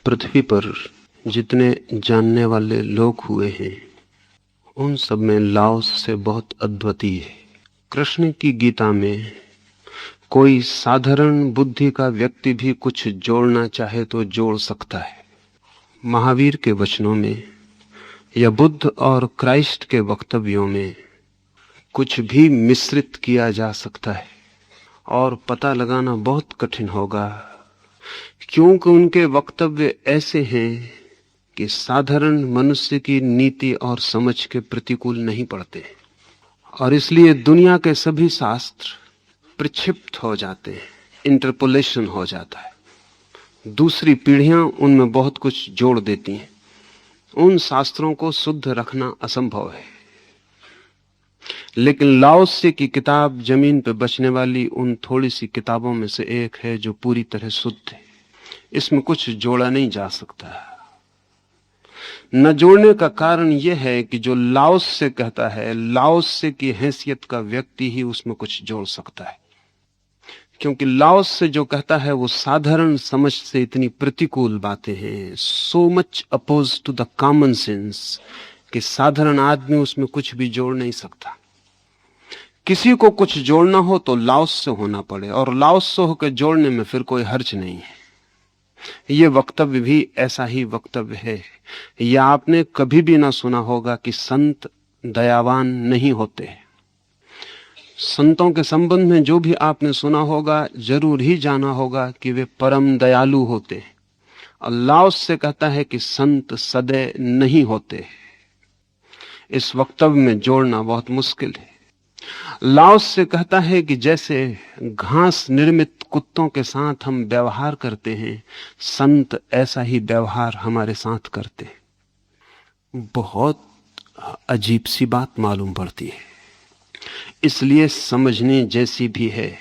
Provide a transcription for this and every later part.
पृथ्वी पर जितने जानने वाले लोग हुए हैं उन सब में लाओस से बहुत अद्वितीय है। कृष्ण की गीता में कोई साधारण बुद्धि का व्यक्ति भी कुछ जोड़ना चाहे तो जोड़ सकता है। महावीर के वचनों में या बुद्ध और क्राइस्ट के वक्तव्यों में कुछ भी मिश्रित किया जा सकता है और पता लगाना बहुत कठिन होगा, क्योंकि उनके वक्तव्य ऐसे हैं कि साधारण मनुष्य की नीति और समझ के प्रतिकूल नहीं पड़ते और इसलिए दुनिया के सभी शास्त्र प्रक्षिप्त हो जाते हैं, इंटरपोलेशन हो जाता है। दूसरी पीढ़ियां उनमें बहुत कुछ जोड़ देती हैं। उन शास्त्रों को शुद्ध रखना असंभव है, लेकिन लाओत्से की किताब जमीन पर बचने वाली उन थोड़ी सी किताबों में से एक है जो पूरी तरह शुद्ध है। इसमें कुछ जोड़ा नहीं जा सकता। न जोड़ने का कारण यह है कि जो लाओत्से कहता है, लाओत्से की हैसियत का व्यक्ति ही उसमें कुछ जोड़ सकता है, क्योंकि लाओत्से जो कहता है वो साधारण समझ से इतनी प्रतिकूल बातें हैं, so much oppose to the common sense, कि साधारण आदमी उसमें कुछ भी जोड़ नहीं सकता। किसी को कुछ जोड़ना हो तो लाओत्से होना पड़े, और लाओत्से होकर जोड़ने में फिर कोई हर्ज नहीं है। ये वक्तव्य भी ऐसा ही वक्तव्य है। या आपने कभी भी ना सुना होगा कि संत दयावान नहीं होते। संतों के संबंध में जो भी आपने सुना होगा, जरूर ही जाना होगा कि वे परम दयालु होते हैं। और लाओत्से कहता है कि संत सदैव नहीं होते। इस वक्तव्य में जोड़ना बहुत मुश्किल है। लाओत्से कहता है कि जैसे घास निर्मित कुत्तों के साथ हम व्यवहार करते हैं, संत ऐसा ही व्यवहार हमारे साथ करते हैं। बहुत अजीब सी बात मालूम पड़ती है, इसलिए समझने जैसी भी है।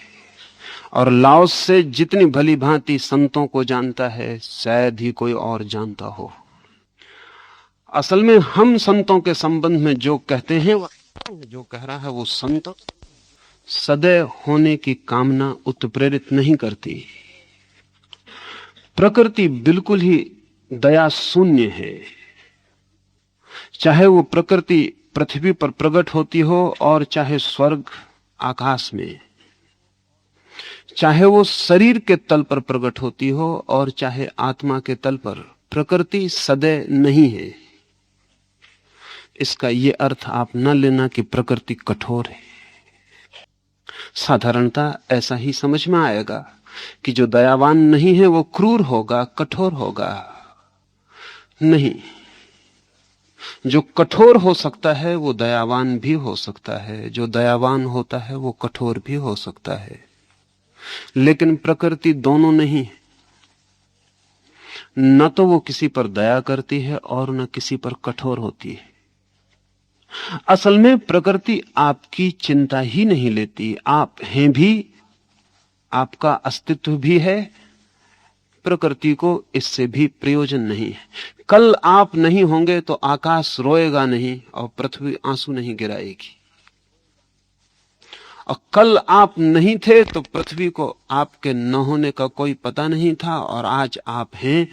और लाओत्से जितनी भली भांति संतों को जानता है, शायद ही कोई और जानता हो। असल में हम संतों के संबंध में जो कहते हैं, जो कह रहा है वो संत सदैव होने की कामना उत्प्रेरित नहीं करती। प्रकृति बिल्कुल ही दया शून्य है। चाहे वो प्रकृति पृथ्वी पर प्रकट होती हो और चाहे स्वर्ग आकाश में, चाहे वो शरीर के तल पर प्रकट होती हो और चाहे आत्मा के तल पर, प्रकृति सदैव नहीं है। इसका ये अर्थ आप न लेना कि प्रकृति कठोर है। साधारणता ऐसा ही समझ में आएगा कि जो दयावान नहीं है वो क्रूर होगा, कठोर होगा। नहीं, जो कठोर हो सकता है वो दयावान भी हो सकता है, जो दयावान होता है वो कठोर भी हो सकता है। लेकिन प्रकृति दोनों नहीं है। न तो वो किसी पर दया करती है और न किसी पर कठोर होती है। असल में प्रकृति आपकी चिंता ही नहीं लेती। आप हैं भी, आपका अस्तित्व भी है, प्रकृति को इससे भी प्रयोजन नहीं है। कल आप नहीं होंगे तो आकाश रोएगा नहीं और पृथ्वी आंसू नहीं गिराएगी। और कल आप नहीं थे तो पृथ्वी को आपके न होने का कोई पता नहीं था, और आज आप हैं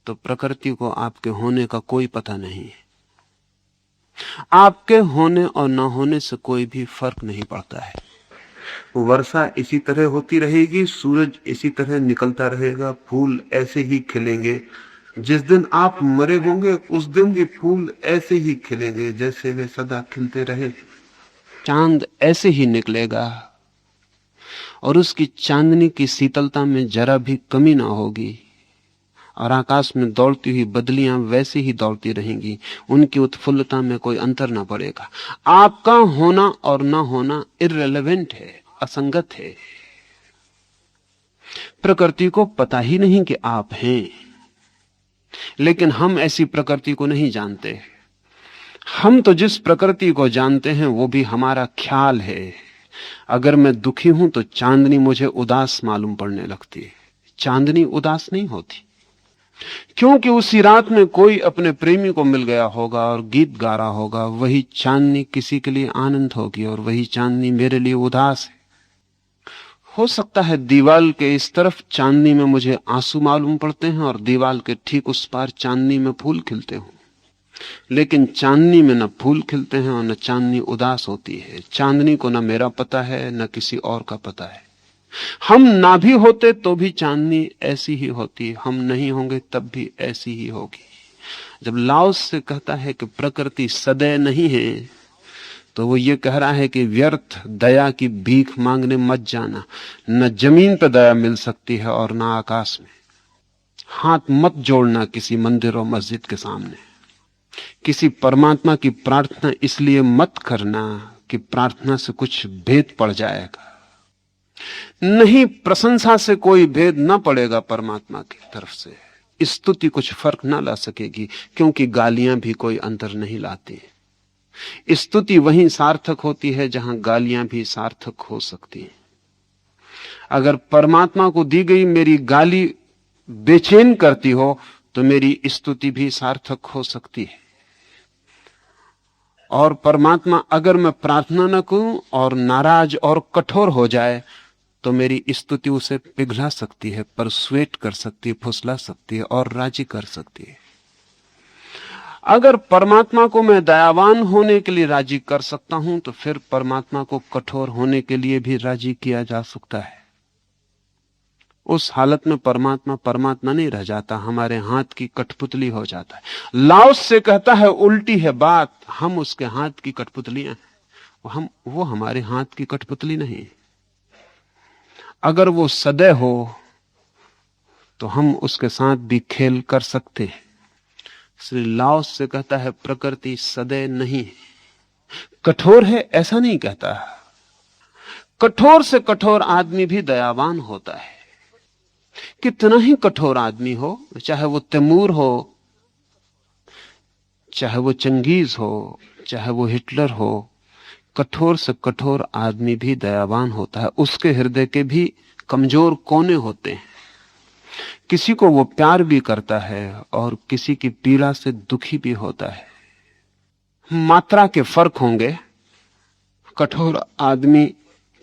तो प्रकृति को आपके होने का कोई पता नहीं है। आपके होने और न होने से कोई भी फर्क नहीं पड़ता है। वर्षा इसी तरह होती रहेगी, सूरज इसी तरह निकलता रहेगा, फूल ऐसे ही खिलेंगे। जिस दिन आप मरे होंगे उस दिन भी फूल ऐसे ही खिलेंगे जैसे वे सदा खिलते रहे। चांद ऐसे ही निकलेगा और उसकी चांदनी की शीतलता में जरा भी कमी ना होगी, और आकाश में दौड़ती हुई बदलियां वैसे ही दौड़ती रहेंगी, उनकी उत्फुल्लता में कोई अंतर ना पड़ेगा। आपका होना और ना होना इररिलेवेंट है, असंगत है। प्रकृति को पता ही नहीं कि आप हैं, लेकिन हम ऐसी प्रकृति को नहीं जानते। हम तो जिस प्रकृति को जानते हैं वो भी हमारा ख्याल है। अगर मैं दुखी हूं तो चांदनी मुझे उदास मालूम पड़ने लगती है। चांदनी उदास नहीं होती, क्योंकि उसी रात में कोई अपने प्रेमी को मिल गया होगा और गीत गा रहा होगा। वही चांदनी किसी के लिए आनंद होगी और वही चांदनी मेरे लिए उदास है। हो सकता है दीवाल के इस तरफ चांदनी में मुझे आंसू मालूम पड़ते हैं और दीवाल के ठीक उस पार चांदनी में फूल खिलते हों, लेकिन चांदनी में न फूल खिलते हैं और न चांदनी उदास होती है। चांदनी को न मेरा पता है न किसी और का पता है। हम ना भी होते तो भी चांदनी ऐसी ही होती, हम नहीं होंगे तब भी ऐसी ही होगी। जब लाओस से कहता है कि प्रकृति सदैव नहीं है, तो वो ये कह रहा है कि व्यर्थ दया की भीख मांगने मत जाना। न जमीन पर दया मिल सकती है और न आकाश में। हाथ मत जोड़ना किसी मंदिर और मस्जिद के सामने। किसी परमात्मा की प्रार्थना इसलिए मत करना कि प्रार्थना से कुछ भेद पड़ जाएगा। नहीं, प्रशंसा से कोई भेद ना पड़ेगा परमात्मा की तरफ से। स्तुति कुछ फर्क ना ला सकेगी, क्योंकि गालियां भी कोई अंतर नहीं लाती। स्तुति वहीं सार्थक होती है जहां गालियां भी सार्थक हो सकती हैं। अगर परमात्मा को दी गई मेरी गाली बेचैन करती हो तो मेरी स्तुति भी सार्थक हो सकती है। और परमात्मा अगर मैं प्रार्थना न करूं और नाराज और कठोर हो जाए तो मेरी स्तुति उसे पिघला सकती है, परसुएट कर सकती है, फुसला सकती है और राजी कर सकती है। अगर परमात्मा को मैं दयावान होने के लिए राजी कर सकता हूं तो फिर परमात्मा को कठोर होने के लिए भी राजी किया जा सकता है। उस हालत में परमात्मा परमात्मा नहीं रह जाता, हमारे हाथ की कठपुतली हो जाता है। लाओस से कहता है उल्टी है बात, हम उसके हाथ की कठपुतलियां हैं, वो हमारे हाथ की कठपुतली नहीं। अगर वो सदैव हो तो हम उसके साथ भी खेल कर सकते हैं। श्री लाओस से कहता है प्रकृति सदैव नहीं है, कठोर है ऐसा नहीं कहता। कठोर से कठोर आदमी भी दयावान होता है। कितना ही कठोर आदमी हो, चाहे वो तैमूर हो, चाहे वो चंगेज हो, चाहे वो हिटलर हो, कठोर से कठोर आदमी भी दयावान होता है। उसके हृदय के भी कमजोर कोने होते हैं। किसी को वो प्यार भी करता है और किसी की पीड़ा से दुखी भी होता है। मात्रा के फर्क होंगे। कठोर आदमी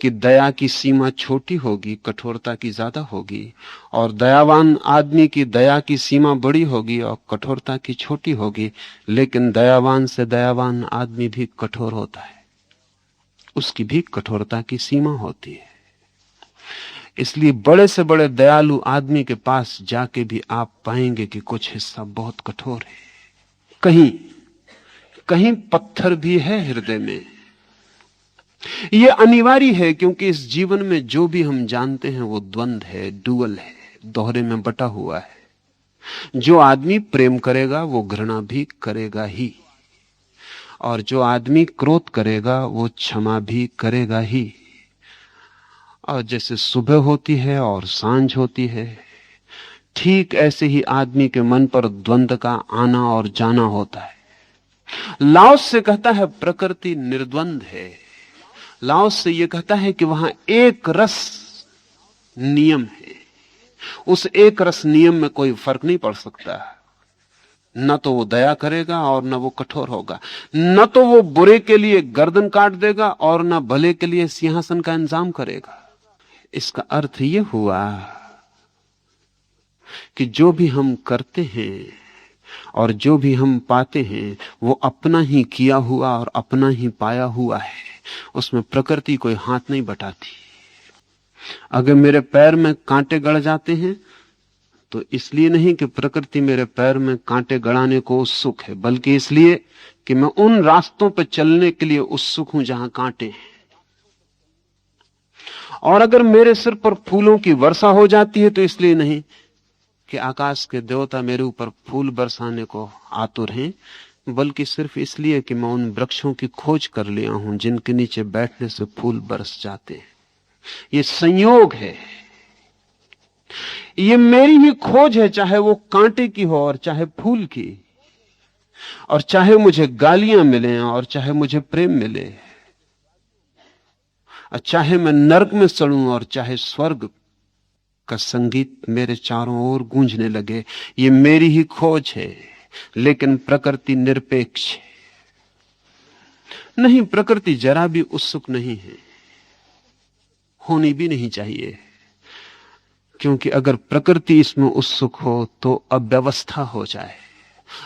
की दया की सीमा छोटी होगी, कठोरता की ज्यादा होगी, और दयावान आदमी की दया की सीमा बड़ी होगी और कठोरता की छोटी होगी। लेकिन दयावान से दयावान आदमी भी कठोर होता है, उसकी भी कठोरता की सीमा होती है। इसलिए बड़े से बड़े दयालु आदमी के पास जाके भी आप पाएंगे कि कुछ हिस्सा बहुत कठोर है, कहीं कहीं पत्थर भी है हृदय में। यह अनिवार्य है, क्योंकि इस जीवन में जो भी हम जानते हैं वो द्वंद है, डुअल है, दोहरे में बटा हुआ है। जो आदमी प्रेम करेगा वो घृणा भी करेगा ही, और जो आदमी क्रोध करेगा वो क्षमा भी करेगा ही। और जैसे सुबह होती है और सांझ होती है, ठीक ऐसे ही आदमी के मन पर द्वंद का आना और जाना होता है। लाओस से कहता है प्रकृति निर्द्वंद है। लाओस से यह कहता है कि वहां एक रस नियम है। उस एक रस नियम में कोई फर्क नहीं पड़ सकता। न तो वो दया करेगा और न वो कठोर होगा, न तो वो बुरे के लिए गर्दन काट देगा और न भले के लिए सिंहासन का इंतजाम करेगा। इसका अर्थ यह हुआ कि जो भी हम करते हैं और जो भी हम पाते हैं वो अपना ही किया हुआ और अपना ही पाया हुआ है। उसमें प्रकृति कोई हाथ नहीं बटाती। अगर मेरे पैर में कांटे गड़ जाते हैं तो इसलिए नहीं कि प्रकृति मेरे पैर में कांटे गड़ाने को उत्सुक है, बल्कि इसलिए कि मैं उन रास्तों पर चलने के लिए उत्सुक हूं जहां कांटे हैं। और अगर मेरे सिर पर फूलों की वर्षा हो जाती है तो इसलिए नहीं कि आकाश के देवता मेरे ऊपर फूल बरसाने को आतुर हैं, बल्कि सिर्फ इसलिए कि मैं उन वृक्षों की खोज कर लिया हूं जिनके नीचे बैठने से फूल बरस जाते हैं। ये संयोग है, ये मेरी ही खोज है, चाहे वो कांटे की हो और चाहे फूल की, और चाहे मुझे गालियां मिलें और चाहे मुझे प्रेम मिले, और चाहे मैं नरक में सड़ूं और चाहे स्वर्ग का संगीत मेरे चारों ओर गूंजने लगे। ये मेरी ही खोज है। लेकिन प्रकृति निरपेक्ष है नहीं, प्रकृति जरा भी उत्सुक नहीं है। होनी भी नहीं चाहिए, क्योंकि अगर प्रकृति इसमें उत्सुक हो तो अव्यवस्था हो जाए।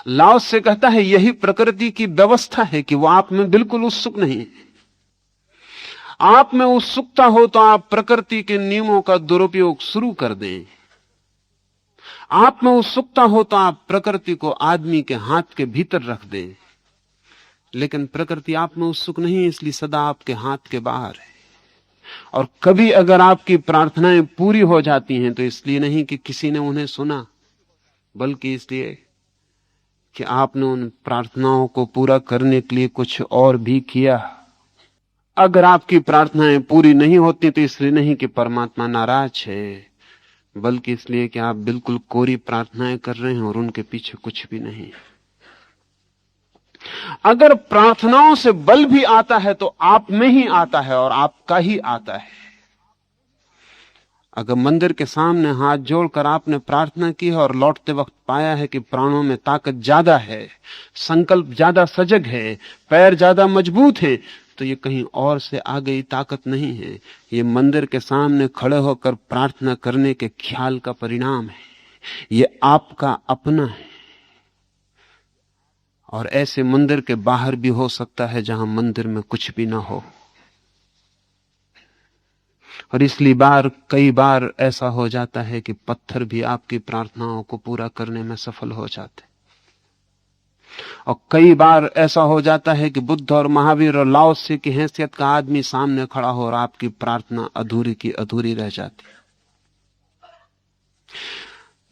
लाओस से कहता है यही प्रकृति की व्यवस्था है कि वो आप में बिल्कुल उत्सुक नहीं है। आप में उत्सुकता हो तो आप प्रकृति के नियमों का दुरुपयोग शुरू कर दें। आप में उत्सुकता हो तो आप प्रकृति को आदमी के हाथ के भीतर रख दें, लेकिन प्रकृति आप में उत्सुक नहीं है, इसलिए सदा आपके हाथ के बाहर है। और कभी अगर आपकी प्रार्थनाएं पूरी हो जाती हैं तो इसलिए नहीं कि किसी ने उन्हें सुना, बल्कि इसलिए कि आपने उन प्रार्थनाओं को पूरा करने के लिए कुछ और भी किया। अगर आपकी प्रार्थनाएं पूरी नहीं होती तो इसलिए नहीं कि परमात्मा नाराज है, बल्कि इसलिए कि आप बिल्कुल कोरी प्रार्थनाएं कर रहे हैं और उनके पीछे कुछ भी नहीं। अगर प्रार्थनाओं से बल भी आता है तो आप में ही आता है और आपका ही आता है। अगर मंदिर के सामने हाथ जोड़कर आपने प्रार्थना की है और लौटते वक्त पाया है कि प्राणों में ताकत ज्यादा है, संकल्प ज्यादा सजग है, पैर ज्यादा मजबूत हैं, तो ये कहीं और से आ गई ताकत नहीं है, ये मंदिर के सामने खड़े होकर प्रार्थना करने के ख्याल का परिणाम है। ये आपका अपना है। और ऐसे मंदिर के बाहर भी हो सकता है जहां मंदिर में कुछ भी ना हो। और इसलिए कई बार ऐसा हो जाता है कि पत्थर भी आपकी प्रार्थनाओं को पूरा करने में सफल हो जाते। और कई बार ऐसा हो जाता है कि बुद्ध और महावीर और लाओत्से की हैसियत का आदमी सामने खड़ा हो और आपकी प्रार्थना अधूरी की अधूरी रह जाती।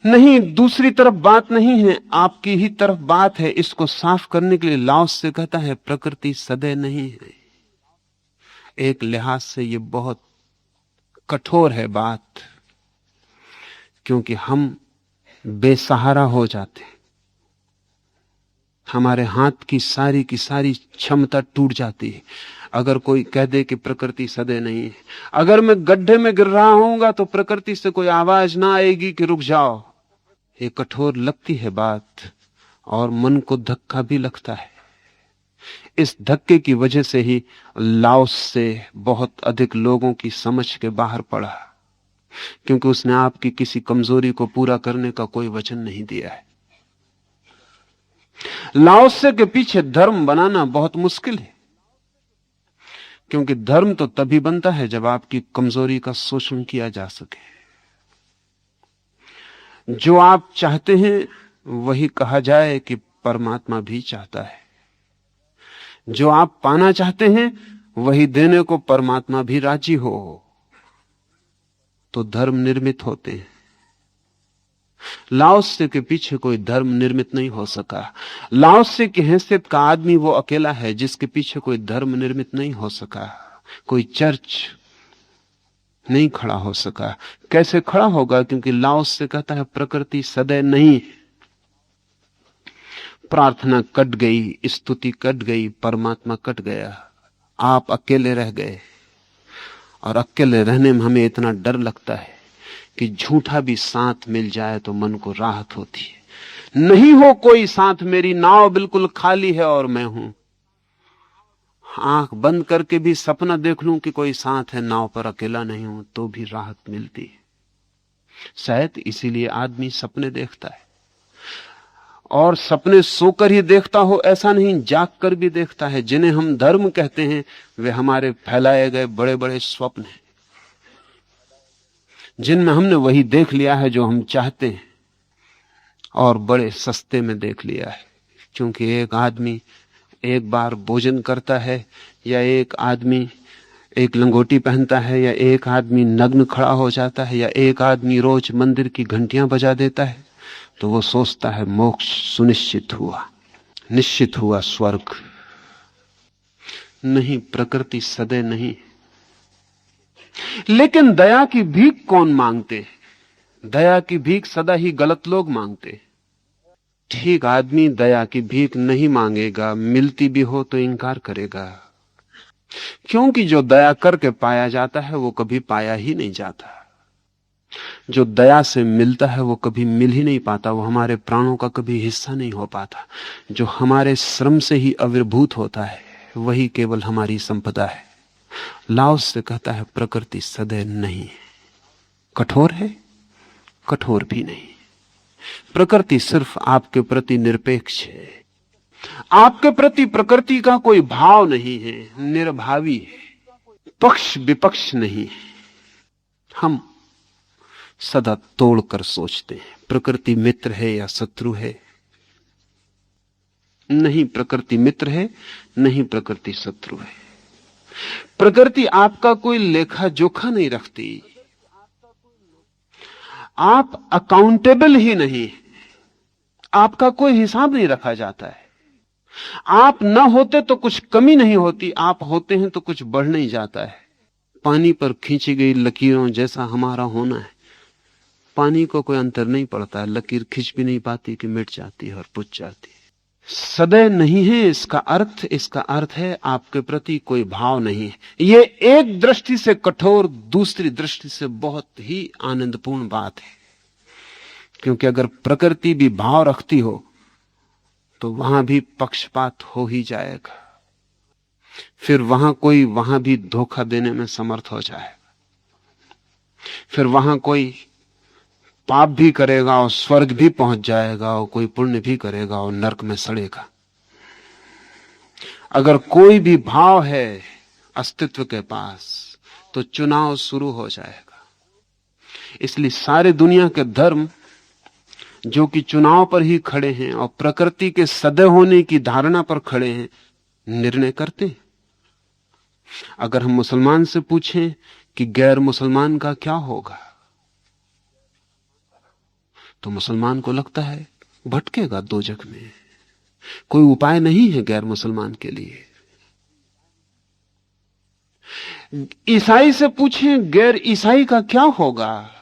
नहीं, दूसरी तरफ बात नहीं है, आपकी ही तरफ बात है। इसको साफ करने के लिए लाओत्से कहता है प्रकृति सदैव नहीं है। एक लिहाज से ये बहुत कठोर है बात, क्योंकि हम बेसहारा हो जाते, हमारे हाथ की सारी क्षमता टूट जाती है। अगर कोई कह दे कि प्रकृति सदैव नहीं है, अगर मैं गड्ढे में गिर रहा हूंगा तो प्रकृति से कोई आवाज ना आएगी कि रुक जाओ। ये कठोर लगती है बात और मन को धक्का भी लगता है। इस धक्के की वजह से ही लाओस से बहुत अधिक लोगों की समझ के बाहर पड़ा, क्योंकि उसने आपकी किसी कमजोरी को पूरा करने का कोई वचन नहीं दिया है। लाओसे के पीछे धर्म बनाना बहुत मुश्किल है, क्योंकि धर्म तो तभी बनता है जब आपकी कमजोरी का शोषण किया जा सके। जो आप चाहते हैं वही कहा जाए कि परमात्मा भी चाहता है। जो आप पाना चाहते हैं वही देने को परमात्मा भी राजी हो, तो धर्म निर्मित होते हैं। लाओत्से के पीछे कोई धर्म निर्मित नहीं हो सका। लाओत्से की हैसियत का आदमी वो अकेला है जिसके पीछे कोई धर्म निर्मित नहीं हो सका। कोई चर्च नहीं खड़ा हो सका। कैसे खड़ा होगा? क्योंकि लाओत्से कहता है प्रकृति सदैव नहीं। प्रार्थना कट गई, स्तुति कट गई, परमात्मा कट गया, आप अकेले रह गए। और अकेले रहने में हमें इतना डर लगता है कि झूठा भी साथ मिल जाए तो मन को राहत होती है। नहीं हो कोई साथ, मेरी नाव बिल्कुल खाली है और मैं हूं। आंख बंद करके भी सपना देख लूं कि कोई साथ है, नाव पर अकेला नहीं हूं, तो भी राहत मिलती है। शायद इसीलिए आदमी सपने देखता है, और सपने सोकर ही देखता हो ऐसा नहीं, जाग कर भी देखता है। जिन्हें हम धर्म कहते हैं वे हमारे फैलाए गए बड़े बड़े स्वप्न हैं, जिनमें हमने वही देख लिया है जो हम चाहते हैं, और बड़े सस्ते में देख लिया है। क्योंकि एक आदमी एक बार भोजन करता है, या एक आदमी एक लंगोटी पहनता है, या एक आदमी नग्न खड़ा हो जाता है, या एक आदमी रोज मंदिर की घंटियां बजा देता है, तो वो सोचता है मोक्ष सुनिश्चित हुआ, निश्चित हुआ स्वर्ग। नहीं, प्रकृति सदैव नहीं। लेकिन दया की भीख कौन मांगते? दया की भीख सदा ही गलत लोग मांगते। ठीक आदमी दया की भीख नहीं मांगेगा, मिलती भी हो तो इनकार करेगा, क्योंकि जो दया करके पाया जाता है वो कभी पाया ही नहीं जाता। जो दया से मिलता है वो कभी मिल ही नहीं पाता, वो हमारे प्राणों का कभी हिस्सा नहीं हो पाता। जो हमारे श्रम से ही आविर्भूत होता है वही केवल हमारी संपदा है। लाओस से कहता है प्रकृति सदैव नहीं है, कठोर है, कठोर भी नहीं। प्रकृति सिर्फ आपके प्रति निरपेक्ष है। आपके प्रति प्रकृति का कोई भाव नहीं है, निर्भावी है, पक्ष विपक्ष नहीं है। हम सदा तोड़कर सोचते हैं प्रकृति मित्र है या शत्रु है। नहीं प्रकृति मित्र है, नहीं प्रकृति शत्रु है। प्रकृति आपका कोई लेखा जोखा नहीं रखती, आप अकाउंटेबल ही नहीं, आपका कोई हिसाब नहीं रखा जाता है। आप न होते तो कुछ कमी नहीं होती, आप होते हैं तो कुछ बढ़ नहीं जाता है। पानी पर खींची गई लकीरों जैसा हमारा होना है। पानी को कोई अंतर नहीं पड़ता है, लकीर खींच भी नहीं पाती कि मिट जाती है और बुझ जाती है। सदैव नहीं है इसका अर्थ है आपके प्रति कोई भाव नहीं है। ये एक दृष्टि से कठोर, दूसरी दृष्टि से बहुत ही आनंदपूर्ण बात है। क्योंकि अगर प्रकृति भी भाव रखती हो तो वहां भी पक्षपात हो ही जाएगा, फिर वहां भी धोखा देने में समर्थ हो जाएगा, फिर वहां कोई पाप भी करेगा और स्वर्ग भी पहुंच जाएगा, और कोई पुण्य भी करेगा और नरक में सड़ेगा। अगर कोई भी भाव है अस्तित्व के पास तो चुनाव शुरू हो जाएगा। इसलिए सारे दुनिया के धर्म जो कि चुनाव पर ही खड़े हैं और प्रकृति के सदैव होने की धारणा पर खड़े हैं, निर्णय करते हैं। अगर हम मुसलमान से पूछें कि गैर मुसलमान का क्या होगा, तो मुसलमान को लगता है भटकेगा दोजख में, कोई उपाय नहीं है गैर मुसलमान के लिए। ईसाई से पूछें गैर ईसाई का क्या होगा,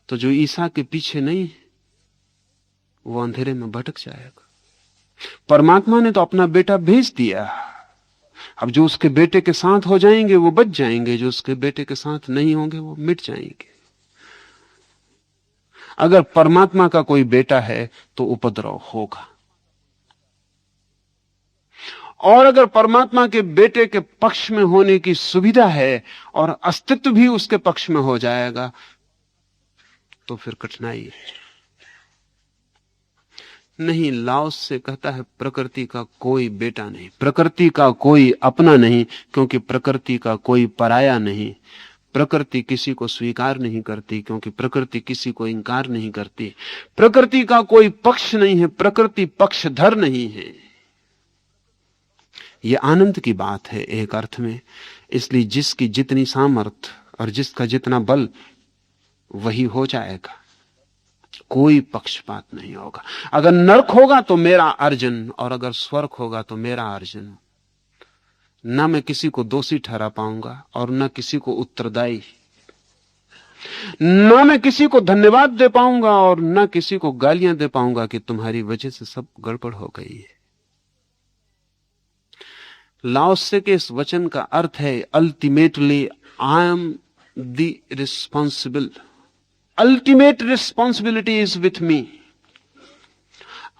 तो जो ईसा के पीछे नहीं वो अंधेरे में भटक जाएगा। परमात्मा ने तो अपना बेटा भेज दिया, अब जो उसके बेटे के साथ हो जाएंगे वो बच जाएंगे, जो उसके बेटे के साथ नहीं होंगे वो मिट जाएंगे। अगर परमात्मा का कोई बेटा है तो उपद्रव होगा, और अगर परमात्मा के बेटे के पक्ष में होने की सुविधा है और अस्तित्व भी उसके पक्ष में हो जाएगा तो फिर कठिनाई है। नहीं, लाओस से कहता है प्रकृति का कोई बेटा नहीं, प्रकृति का कोई अपना नहीं, क्योंकि प्रकृति का कोई पराया नहीं। प्रकृति किसी को स्वीकार नहीं करती, क्योंकि प्रकृति किसी को इंकार नहीं करती। प्रकृति का कोई पक्ष नहीं है, प्रकृति पक्षधर नहीं है। यह आनंद की बात है एक अर्थ में। इसलिए जिसकी जितनी सामर्थ और जिसका जितना बल वही हो जाएगा, कोई पक्षपात नहीं होगा। अगर नरक होगा तो मेरा अर्जन, और अगर स्वर्ग होगा तो मेरा अर्जन। न मैं किसी को दोषी ठहरा पाऊंगा और न किसी को उत्तरदायी, न मैं किसी को धन्यवाद दे पाऊंगा और न किसी को गालियां दे पाऊंगा कि तुम्हारी वजह से सब गड़बड़ हो गई है। लाओसे के इस वचन का अर्थ है ultimately I am the responsible, ultimate responsibility is with me.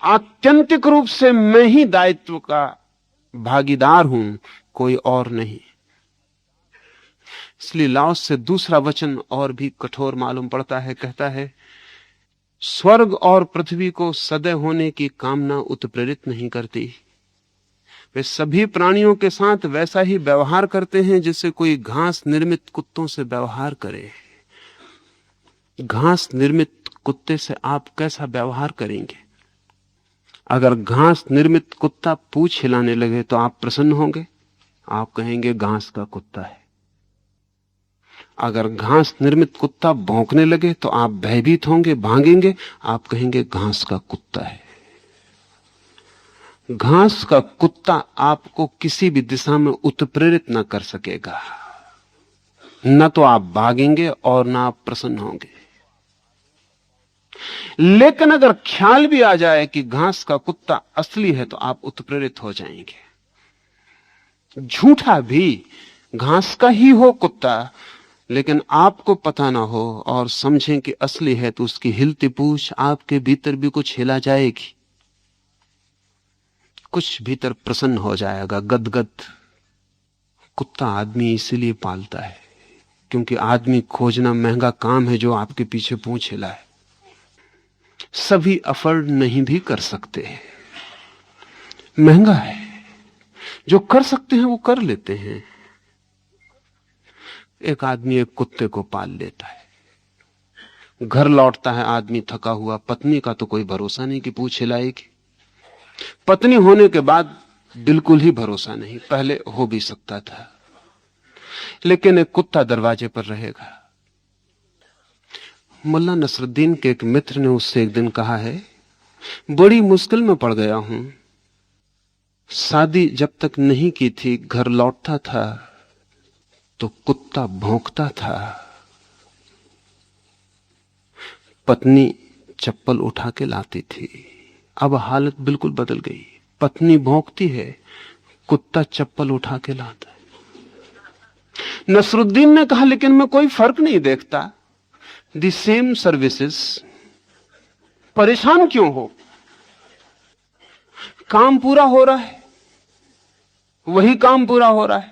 आत्यंतिक रूप से मैं ही दायित्व का भागीदार हूं, कोई और नहीं। इसलिए लाओस से दूसरा वचन और भी कठोर मालूम पड़ता है। कहता है स्वर्ग और पृथ्वी को सदैव होने की कामना उत्प्रेरित नहीं करती। वे सभी प्राणियों के साथ वैसा ही व्यवहार करते हैं जैसे कोई घास निर्मित कुत्तों से व्यवहार करे। घास निर्मित कुत्ते से आप कैसा व्यवहार करेंगे? अगर घास निर्मित कुत्ता पूंछ हिलाने लगे तो आप प्रसन्न होंगे? आप कहेंगे घास का कुत्ता है। अगर घास निर्मित कुत्ता भौंकने लगे तो आप भयभीत होंगे, भागेंगे? आप कहेंगे घास का कुत्ता है। घास का कुत्ता आपको किसी भी दिशा में उत्प्रेरित न कर सकेगा। न तो आप भागेंगे और न आप प्रसन्न होंगे। लेकिन अगर ख्याल भी आ जाए कि घास का कुत्ता असली है तो आप उत्प्रेरित हो जाएंगे। झूठा भी घास का ही हो कुत्ता, लेकिन आपको पता ना हो और समझें कि असली है, तो उसकी हिलती पूंछ आपके भीतर भी कुछ हिला जाएगी, कुछ भीतर प्रसन्न हो जाएगा, गदगद कुत्ता आदमी इसीलिए पालता है क्योंकि आदमी खोजना महंगा काम है जो आपके पीछे पूंछ हिलाए। सभी अफोर्ड नहीं भी कर सकते, महंगा है। जो कर सकते हैं वो कर लेते हैं। एक आदमी एक कुत्ते को पाल लेता है, घर लौटता है आदमी थका हुआ, पत्नी का तो कोई भरोसा नहीं कि पूछ हिलाएगी। पत्नी होने के बाद बिल्कुल ही भरोसा नहीं, पहले हो भी सकता था, लेकिन एक कुत्ता दरवाजे पर रहेगा। मुल्ला नसरुद्दीन के एक मित्र ने उससे एक दिन कहा है, बड़ी मुश्किल में पड़ गया हूं। शादी जब तक नहीं की थी, घर लौटता था तो कुत्ता भौंकता था, पत्नी चप्पल उठा के लाती थी। अब हालत बिल्कुल बदल गई, पत्नी भौंकती है, कुत्ता चप्पल उठा के लाता है। नसरुद्दीन ने कहा, लेकिन मैं कोई फर्क नहीं देखता, द सेम सर्विसेज, परेशान क्यों हो? काम पूरा हो रहा है, वही काम पूरा हो रहा है,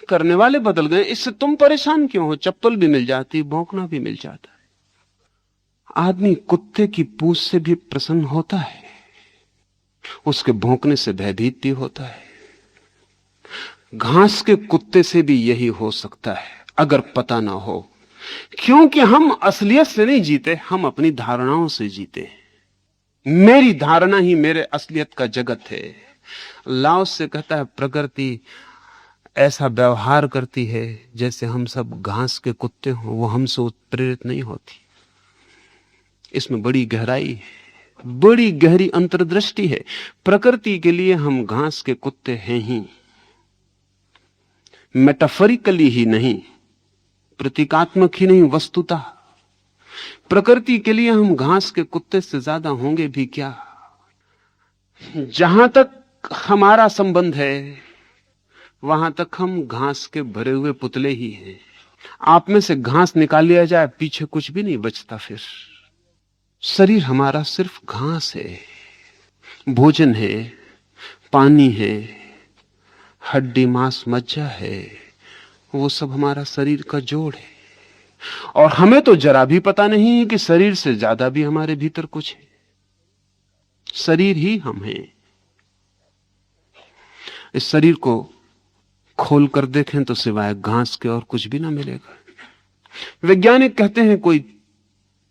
करने वाले बदल गए, इससे तुम परेशान क्यों हो? चप्पल भी मिल जाती, भौंकना भी मिल जाता है। आदमी कुत्ते की पूंछ से भी प्रसन्न होता है, उसके भौंकने से भयभीत भी होता है। घास के कुत्ते से भी यही हो सकता है अगर पता ना हो, क्योंकि हम असलियत से नहीं जीते, हम अपनी धारणाओं से जीते हैं। मेरी धारणा ही मेरे असलियत का जगत है। लाओस से कहता है, प्रकृति ऐसा व्यवहार करती है जैसे हम सब घास के कुत्ते हों, वो हमसे उत्प्रेरित नहीं होती। इसमें बड़ी गहराई है, बड़ी गहरी अंतर्दृष्टि है। प्रकृति के लिए हम घास के कुत्ते हैं ही, मेटाफोरिकली ही नहीं, प्रतीकात्मक ही नहीं, वस्तुतः प्रकृति के लिए हम घास के कुत्ते से ज्यादा होंगे भी क्या। जहां तक हमारा संबंध है वहां तक हम घास के भरे हुए पुतले ही हैं। आप में से घास निकाल लिया जाए, पीछे कुछ भी नहीं बचता। फिर शरीर हमारा सिर्फ घास है, भोजन है, पानी है, हड्डी मांस मज्जा है, वो सब हमारा शरीर का जोड़ है। और हमें तो जरा भी पता नहीं है कि शरीर से ज्यादा भी हमारे भीतर कुछ है। शरीर ही हम हैं। इस शरीर को खोल कर देखें तो सिवाय घास के और कुछ भी ना मिलेगा। वैज्ञानिक कहते हैं कोई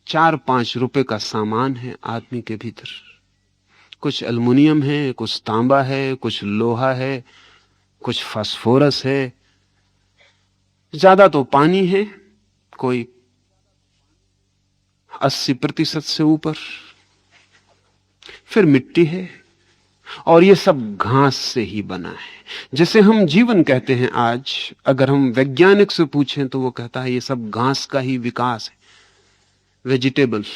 4-5 रुपए का सामान है आदमी के भीतर। कुछ एल्युमिनियम है, कुछ तांबा है, कुछ लोहा है, कुछ फास्फोरस है, ज्यादा तो पानी है, कोई 80% से ऊपर, फिर मिट्टी है, और ये सब घास से ही बना है। जिसे हम जीवन कहते हैं आज, अगर हम वैज्ञानिक से पूछें तो वो कहता है ये सब घास का ही विकास है, वेजिटेबल्स,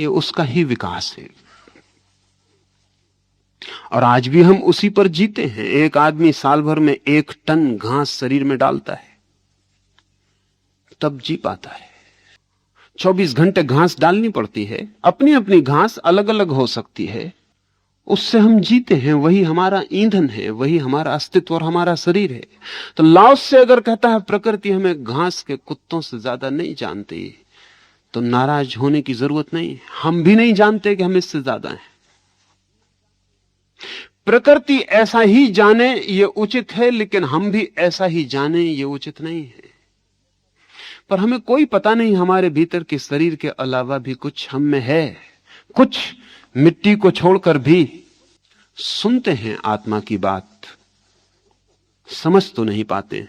ये उसका ही विकास है। और आज भी हम उसी पर जीते हैं। एक आदमी साल भर में 1 टन घास शरीर में डालता है, तब जी पाता है। 24 घंटे घास डालनी पड़ती है। अपनी अपनी घास अलग अलग हो सकती है, उससे हम जीते हैं, वही हमारा ईंधन है, वही हमारा अस्तित्व और हमारा शरीर है। तो लाओस से अगर कहता है प्रकृति हमें घास के कुत्तों से ज्यादा नहीं जानती, तो नाराज होने की जरूरत नहीं। हम भी नहीं जानते कि हम इससे ज्यादा हैं। प्रकृति ऐसा ही जाने ये उचित है, लेकिन हम भी ऐसा ही जाने ये उचित नहीं है। पर हमें कोई पता नहीं हमारे भीतर के शरीर के अलावा भी कुछ हम में है। कुछ मिट्टी को छोड़कर भी सुनते हैं आत्मा की बात, समझ तो नहीं पाते,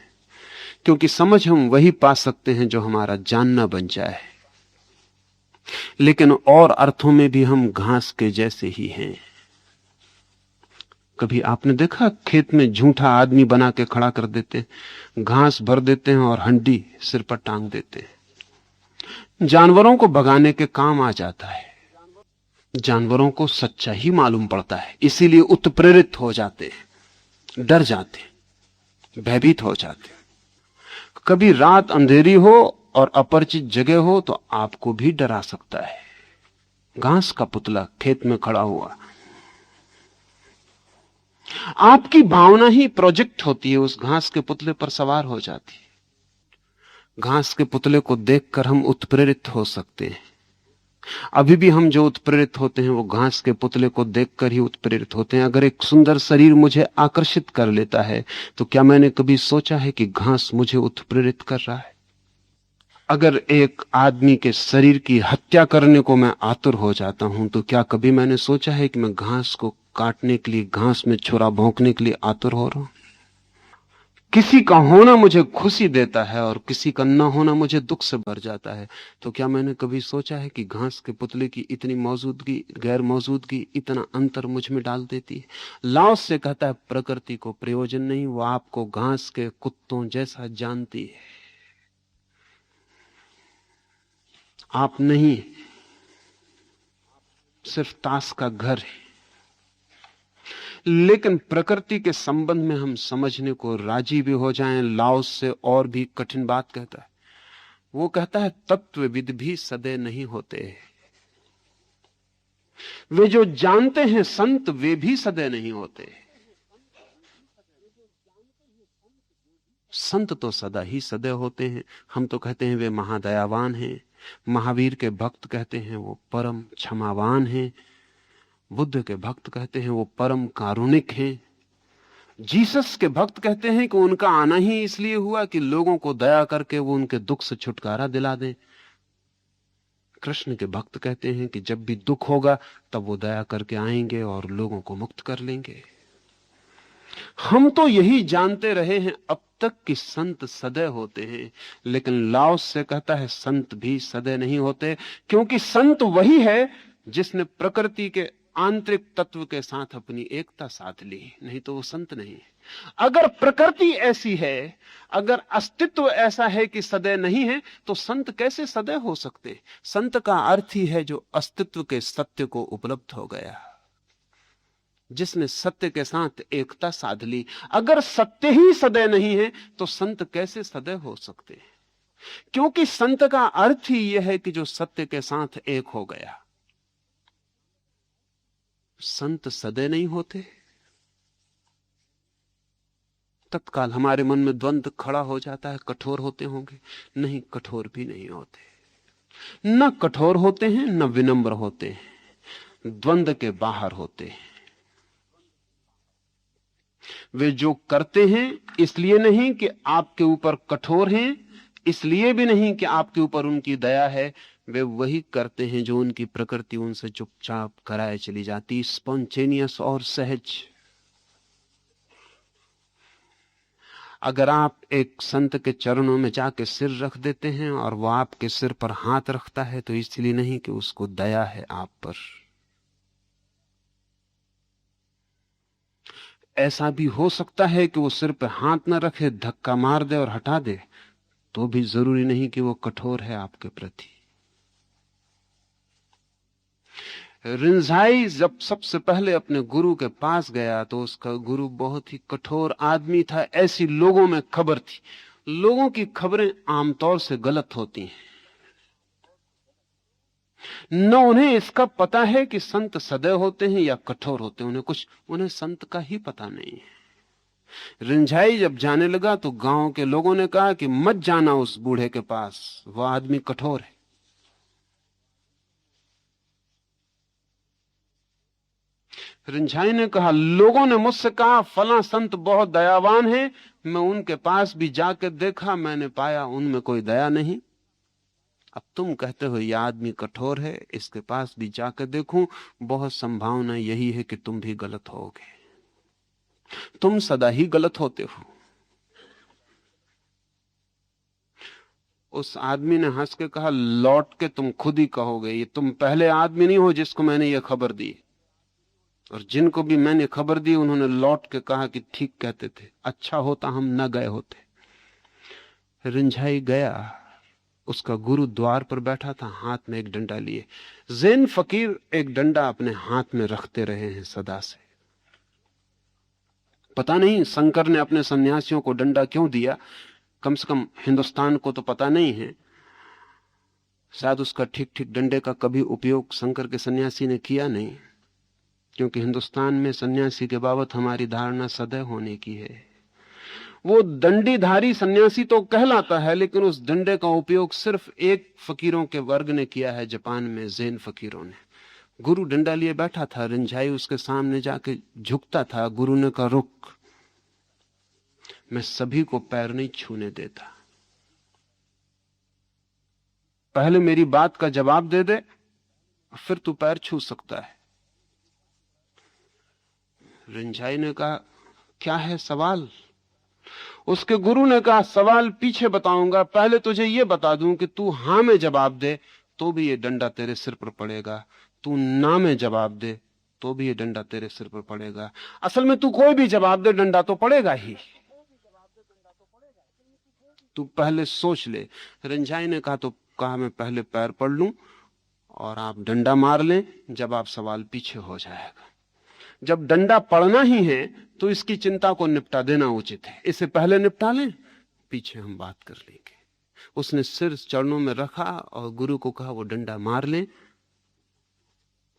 क्योंकि समझ हम वही पा सकते हैं जो हमारा जानना बन जाए। लेकिन और अर्थों में भी हम घास के जैसे ही हैं। कभी आपने देखा खेत में झूठा आदमी बना के खड़ा कर देते हैं, घास भर देते हैं और हंडी सिर पर टांग देते हैं। जानवरों को भगाने के काम आ जाता है। जानवरों को सच्चा ही मालूम पड़ता है, इसीलिए उत्प्रेरित हो जाते हैं, डर जाते हैं, भयभीत हो जाते हैं। कभी रात अंधेरी हो और अपरिचित जगह हो तो आपको भी डरा सकता है। घास का पुतला खेत में खड़ा हुआ, आपकी भावना ही प्रोजेक्ट होती है, उस घास के पुतले पर सवार हो जाती है। घास के पुतले को देखकर हम उत्प्रेरित हो सकते हैं। अभी भी हम जो उत्प्रेरित होते हैं वो घास के पुतले को देखकर ही उत्प्रेरित होते हैं। अगर एक सुंदर शरीर मुझे आकर्षित कर लेता है तो क्या मैंने कभी सोचा है कि घास मुझे उत्प्रेरित कर रहा है? अगर एक आदमी के शरीर की हत्या करने को मैं आतुर हो जाता हूं तो क्या कभी मैंने सोचा है कि मैं घास को काटने के लिए, घास में छुरा भोंकने के लिए आतुर हो रहा हूं? किसी का होना मुझे खुशी देता है और किसी का न होना मुझे दुख से भर जाता है, तो क्या मैंने कभी सोचा है कि घास के पुतले की इतनी मौजूदगी, गैर मौजूदगी इतना अंतर मुझ में डाल देती है? लाओस से कहता है प्रकृति को प्रयोजन नहीं, वो आपको घास के कुत्तों जैसा जानती है। आप नहीं, सिर्फ ताश का घर है। लेकिन प्रकृति के संबंध में हम समझने को राजी भी हो जाएं, लाओस से और भी कठिन बात कहता है। वो कहता है तत्वविद भी सदे नहीं होते, वे जो जानते हैं संत वे भी सदे नहीं होते। संत तो सदा ही सदे होते हैं। हम तो कहते हैं वे महादयावान हैं, महावीर के भक्त कहते हैं वो परम क्षमावान हैं, बुद्ध के भक्त कहते हैं वो परम कारुणिक हैं, जीसस के भक्त कहते हैं कि उनका आना ही इसलिए हुआ कि लोगों को दया करके वो उनके दुख से छुटकारा दिला दें। कृष्ण के भक्त कहते हैं कि जब भी दुख होगा तब वो दया करके आएंगे और लोगों को मुक्त कर लेंगे। हम तो यही जानते रहे हैं अब तक कि संत सदै होते हैं, लेकिन लाओस से कहता है संत भी सदै नहीं होते, क्योंकि संत वही है जिसने प्रकृति के आंतरिक तत्व के साथ अपनी एकता साध ली, नहीं तो वो संत नहीं है। अगर प्रकृति ऐसी है, अगर अस्तित्व ऐसा है कि सदै नहीं है, तो संत कैसे सदै हो सकते? संत का अर्थ ही है जो अस्तित्व के सत्य को उपलब्ध हो गया, जिसने सत्य के साथ एकता साध ली। अगर सत्य ही सदै नहीं है तो संत कैसे सदै हो सकते हैं? क्योंकि संत का अर्थ ही यह है कि जो सत्य के साथ एक हो गया। संत सदै नहीं होते। तत्काल हमारे मन में द्वंद्व खड़ा हो जाता है, कठोर होते होंगे? नहीं, कठोर भी नहीं होते। न कठोर होते हैं न विनम्र होते हैं, द्वंद्व के बाहर होते हैं। वे जो करते हैं इसलिए नहीं कि आपके ऊपर कठोर हैं, इसलिए भी नहीं कि आपके ऊपर उनकी दया है, वे वही करते हैं जो उनकी प्रकृति उनसे चुपचाप कराए चली जाती, स्पॉन्टेनियस और सहज। अगर आप एक संत के चरणों में जाके सिर रख देते हैं और वो आपके सिर पर हाथ रखता है तो इसलिए नहीं कि उसको दया है आप पर। ऐसा भी हो सकता है कि वो सिर पे हाथ न रखे, धक्का मार दे और हटा दे, तो भी जरूरी नहीं कि वो कठोर है आपके प्रति। रिंझाई जब सबसे पहले अपने गुरु के पास गया तो उसका गुरु बहुत ही कठोर आदमी था, ऐसी लोगों में खबर थी। लोगों की खबरें आमतौर से गलत होती हैं। न उन्हें इसका पता है कि संत सदैव होते हैं या कठोर होते हैं, उन्हें संत का ही पता नहीं है। रिंझाई जब जाने लगा तो गांव के लोगों ने कहा कि मत जाना उस बूढ़े के पास, वह आदमी कठोर है। रिंझाई ने कहा, लोगों ने मुझसे कहा फला संत बहुत दयावान है, मैं उनके पास भी जाकर देखा, मैंने पाया उनमें कोई दया नहीं। अब तुम कहते हो यह आदमी कठोर है, इसके पास भी जाकर देखूं, बहुत संभावना यही है कि तुम भी गलत होगे। तुम सदा ही गलत होते हो। उस आदमी ने हंस के कहा, लौट के तुम खुद ही कहोगे, ये तुम पहले आदमी नहीं हो जिसको मैंने ये खबर दी, और जिनको भी मैंने खबर दी उन्होंने लौट के कहा कि ठीक कहते थे, अच्छा होता हम न गए होते। रिंझाई गया, उसका गुरु द्वार पर बैठा था, हाथ में एक डंडा लिए। जैन फकीर एक डंडा अपने हाथ में रखते रहे हैं सदा से। पता नहीं शंकर ने अपने सन्यासियों को डंडा क्यों दिया, कम से कम हिंदुस्तान को तो पता नहीं है। शायद उसका ठीक ठीक डंडे का कभी उपयोग शंकर के सन्यासी ने किया नहीं। क्योंकि हिंदुस्तान में सन्यासी के बाबत हमारी धारणा सदैव होने की है। वो दंडीधारी सन्यासी तो कहलाता है, लेकिन उस डंडे का उपयोग सिर्फ एक फकीरों के वर्ग ने किया है, जापान में जैन फकीरों ने। गुरु डंडा लिए बैठा था, रिंझाई उसके सामने जाके झुकता था। गुरु ने कहा, रुक, मैं सभी को पैर नहीं छूने देता, पहले मेरी बात का जवाब दे दे, फिर तू पैर छू सकता है। रिंझाई ने कहा, क्या है सवाल? उसके गुरु ने कहा, सवाल पीछे बताऊंगा, पहले तुझे यह बता दूं कि तू हां में जवाब दे तो भी ये डंडा तेरे सिर पर पड़ेगा, तू ना में जवाब दे तो भी ये डंडा तेरे सिर पर पड़ेगा। असल में तू कोई भी जवाब दे, डंडा तो पड़ेगा ही, तू पहले सोच ले। रिंझाई ने कहा, तो कहा मैं पहले पैर पड़ लूं और आप डंडा मार लें, जब आप सवाल पीछे हो जाएगा। जब डंडा पड़ना ही है तो इसकी चिंता को निपटा देना उचित है, इसे पहले निपटा लें, पीछे हम बात कर लेंगे। उसने सिर चरणों में रखा और गुरु को कहा वो डंडा मार लें,